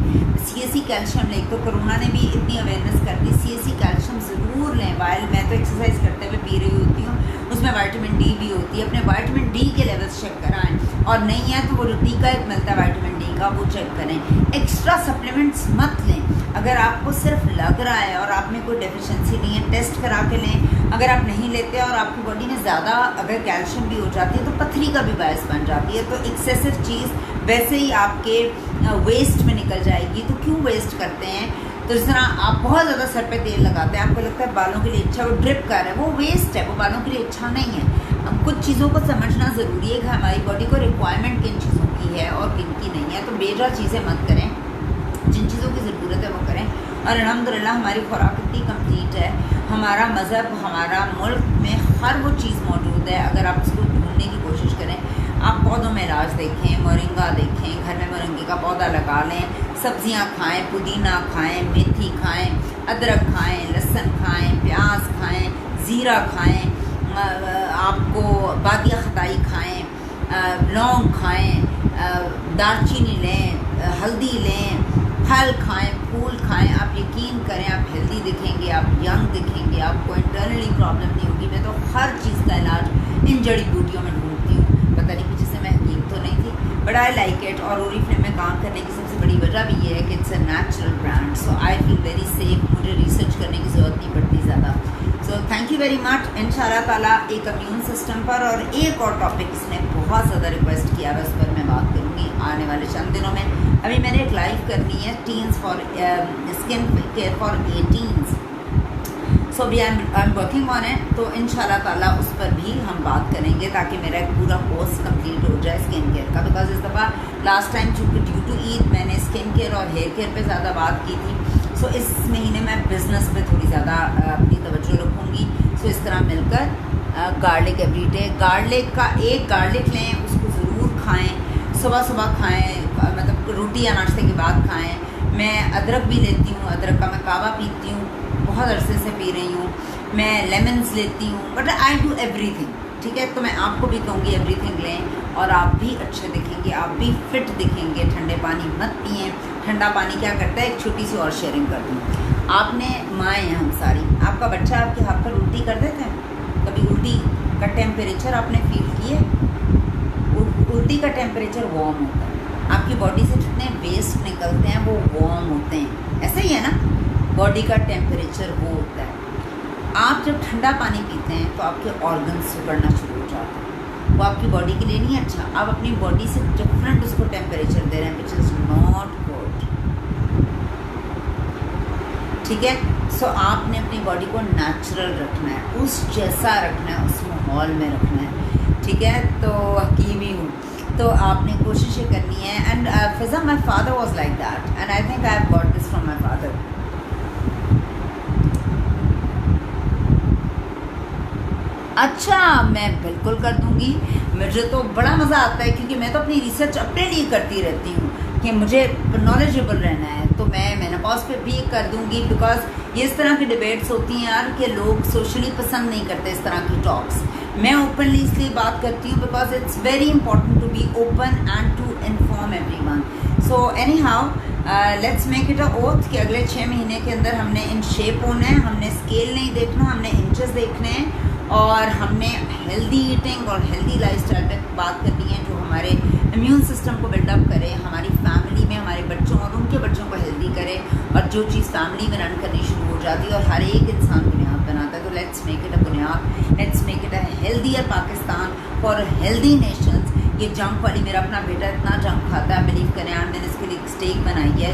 CSC कैल्शियम लें, तो कोरोना ने भी इतनी अवेयरनेस कर दी, CSC कैल्शियम ज़रूर लें। वाइल मैं तो एक्सरसाइज करते हुए पी रही होती हूँ, उसमें विटामिन डी भी होती है। अपने विटामिन डी के लेवल्स चेक कराएं, और नहीं है तो वो जो टीका एक मिलता है विटामिन डी का, वो चेक करें। एक्स्ट्रा सप्लीमेंट्स मत लें, अगर आपको सिर्फ लग रहा है और आप में कोई डेफिशिएंसी नहीं है, टेस्ट करा के लें। अगर आप नहीं लेते और आपकी बॉडी में ज़्यादा अगर कैल्शियम भी हो जाती है तो पथरी का भी बायस बन जाती है। तो एक्सेसिव चीज़ वैसे ही आपके वेस्ट में निकल जाएगी, तो क्यों वेस्ट करते हैं। तो जिस तरह आप बहुत ज़्यादा सर पे तेल लगाते हैं, आपको लगता है बालों के लिए अच्छा, वो ड्रिप कर रहा है, वो वेस्ट है, वो बालों के लिए अच्छा नहीं है। हम कुछ चीज़ों को समझना ज़रूरी है कि हमारी बॉडी को रिक्वायरमेंट किन चीज़ों की है और किन की नहीं है। तो बेजा चीज़ें मत करें, जिन चीज़ों की ज़रूरत है वो करें। और अल्हम्दुलिल्लाह हमारी खुराक इतनी कंप्लीट है, हमारा मज़हब, हमारा मुल्क में हर वो चीज़ मौजूद है। अगर आप उसको ढूंढने की कोशिश करें, आप पौधों में इलाज देखें, मोरिंगा देखें, घर में मोरिंगे का पौधा लगा लें, सब्जियां खाएं, पुदीना खाएं, मेथी खाएं, अदरक खाएं, लहसुन खाएं, प्याज खाएं, ज़ीरा खाएं, आपको बादिया खताई खाएं, लौंग खाएं, दालचीनी लें, हल्दी लें, फल खाएं, फूल खाएं। आप यकीन करें, आप हेल्दी दिखेंगे, आप यंग दिखेंगे, आपको इंटरनली प्रॉब्लम नहीं होगी। मैं तो हर चीज़ का इलाज इन जड़ी बूटियों में ढूंढती हूँ। पता नहीं पीछे से मैं हकीम तो नहीं थी, बट आई लाइक इट। और ओरिफ्लेम में काम करने की सबसे बड़ी वजह भी ये है कि it's a natural brand, so I feel very safe. मुझे रिसर्च करने की ज़रूरत नहीं पड़ती ज़्यादा। So thank you very much. इंशाल्लाह ताला एक इम्यून सिस्टम पर और एक और टॉपिक इसने बहुत ज़्यादा रिक्वेस्ट किया है, उस पर मैं बात करूँगी आने वाले चंद दिनों में। अभी मैंने एक लाइव करनी है teens for skin care for 18s, so we I am working on it. तो इंशाल्लाह ताला उस पर भी हम बात करेंगे ताकि मेरा एक पूरा कोर्स कंप्लीट हो जाए स्किन केयर का। बिकॉज इस दफ़ा लास्ट टाइम चूँकि ड्यू टू ईद मैंने स्किन केयर और हेयर केयर पे ज़्यादा बात की थी, सो इस महीने मैं बिज़नेस पे थोड़ी ज़्यादा अपनी तवज्जो रखूँगी। सो इस तरह मिलकर गार्लिक एवरीडे, गार्लिक का एक गार्लिक लें, उसको ज़रूर खाएँ, सुबह सुबह खाएँ, मतलब रोटी या नाश्ते के बाद खाएँ। मैं अदरक भी लेती हूँ, अदरक का मैं कावा पीती हूँ, बहुत अरसे से पी रही हूँ। मैं लेमन्स लेती हूँ, बट आई डू एवरीथिंग, ठीक है। तो मैं आपको भी कहूँगी एवरीथिंग लें और आप भी अच्छे दिखेंगे, आप भी फिट दिखेंगे। ठंडे पानी मत पिएं, ठंडा पानी क्या करता है। एक छोटी सी और शेयरिंग कर दूँ, आपने माएँ हैं हम सारी, आपका बच्चा आपके हाथ पर उल्टी कर देता है, कभी उल्टी का टेम्परेचर आपने फील किया? उल्टी का टेम्परेचर वार्म होता है, आपकी बॉडी से जितने वेस्ट निकलते हैं वो वार्म होते हैं, ऐसा ही है ना। बॉडी का टेम्परेचर वो होता है। आप जब ठंडा पानी पीते हैं तो आपके ऑर्गन्स सिकुड़ना शुरू हो जाते हैं, वो आपकी बॉडी के लिए नहीं अच्छा। आप अपनी बॉडी से डिफरेंट उसको टेम्परेचर दे रहे हैं, विच इज़ नॉट गुड, ठीक है। सो आपने अपनी बॉडी को नेचुरल रखना है, उस जैसा रखना है, उस माहौल में रखना है, ठीक है। तो हकीमी हूँ, तो आपने कोशिश करनी है। And Fiza my father was like that and I think I have got this from my father. अच्छा, मैं बिल्कुल कर दूंगी, मुझे तो बड़ा मज़ा आता है क्योंकि मैं तो अपनी रिसर्च अपने लिए करती रहती हूँ कि मुझे नॉलेजेबल रहना है। तो मैं मेनोपॉज पे भी कर दूंगी, बिकॉज ये इस तरह की डिबेट्स होती हैं यार कि लोग सोशली पसंद नहीं करते इस तरह की टॉक्स। मैं ओपनली इसलिए बात करती हूँ because it's very important to be open and to inform everyone. So anyhow let's make it a oath कि अगले 6 महीने के अंदर हमने इन शेप होना है, हमने स्केल नहीं देखना, हमने इंचेस देखने हैं और हमने हेल्दी ईटिंग और हेल्दी लाइफस्टाइल पे बात करनी है जो हमारे इम्यून सिस्टम को बिल्डअप करे, हमारी फैमिली में हमारे बच्चों और उनके बच्चों को हेल्दी करे। और जो चीज़ फैमिली में रन करनी शुरू हो जाती है और हर एक इंसान बुनियाद बनाता है, तो लेट्स मेक इट अ बुनियाद, let's make it a healthier Pakistan for healthy Nations. ये जंक वाली, मेरा अपना बेटा इतना जंक खाता है, बिलीव करें। आज मैंने इसके लिए एक स्टेक बनाई है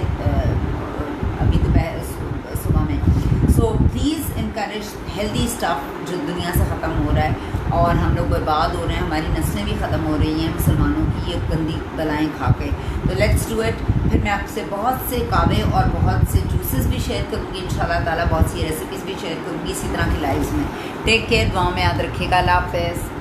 अभी दोपहर सुबह में। So please encourage healthy stuff जो दुनिया से ख़त्म हो रहा है और हम लोग बर्बाद हो रहे हैं, हमारी नस्लें भी ख़त्म हो रही हैं मुसलमानों की ये गंदी बलाएँ खा के। तो लेट्स डू इट। फिर मैं आपसे बहुत से कावे और बहुत से जूसेस भी शेयर करूँगी इंशाल्लाह ताला, बहुत सी रेसिपीज़ भी शेयर करूँगी इसी तरह की लाइव्स में। टेक केयर, दुआ में याद रखिएगा। अल्लाह हाफ़िज़।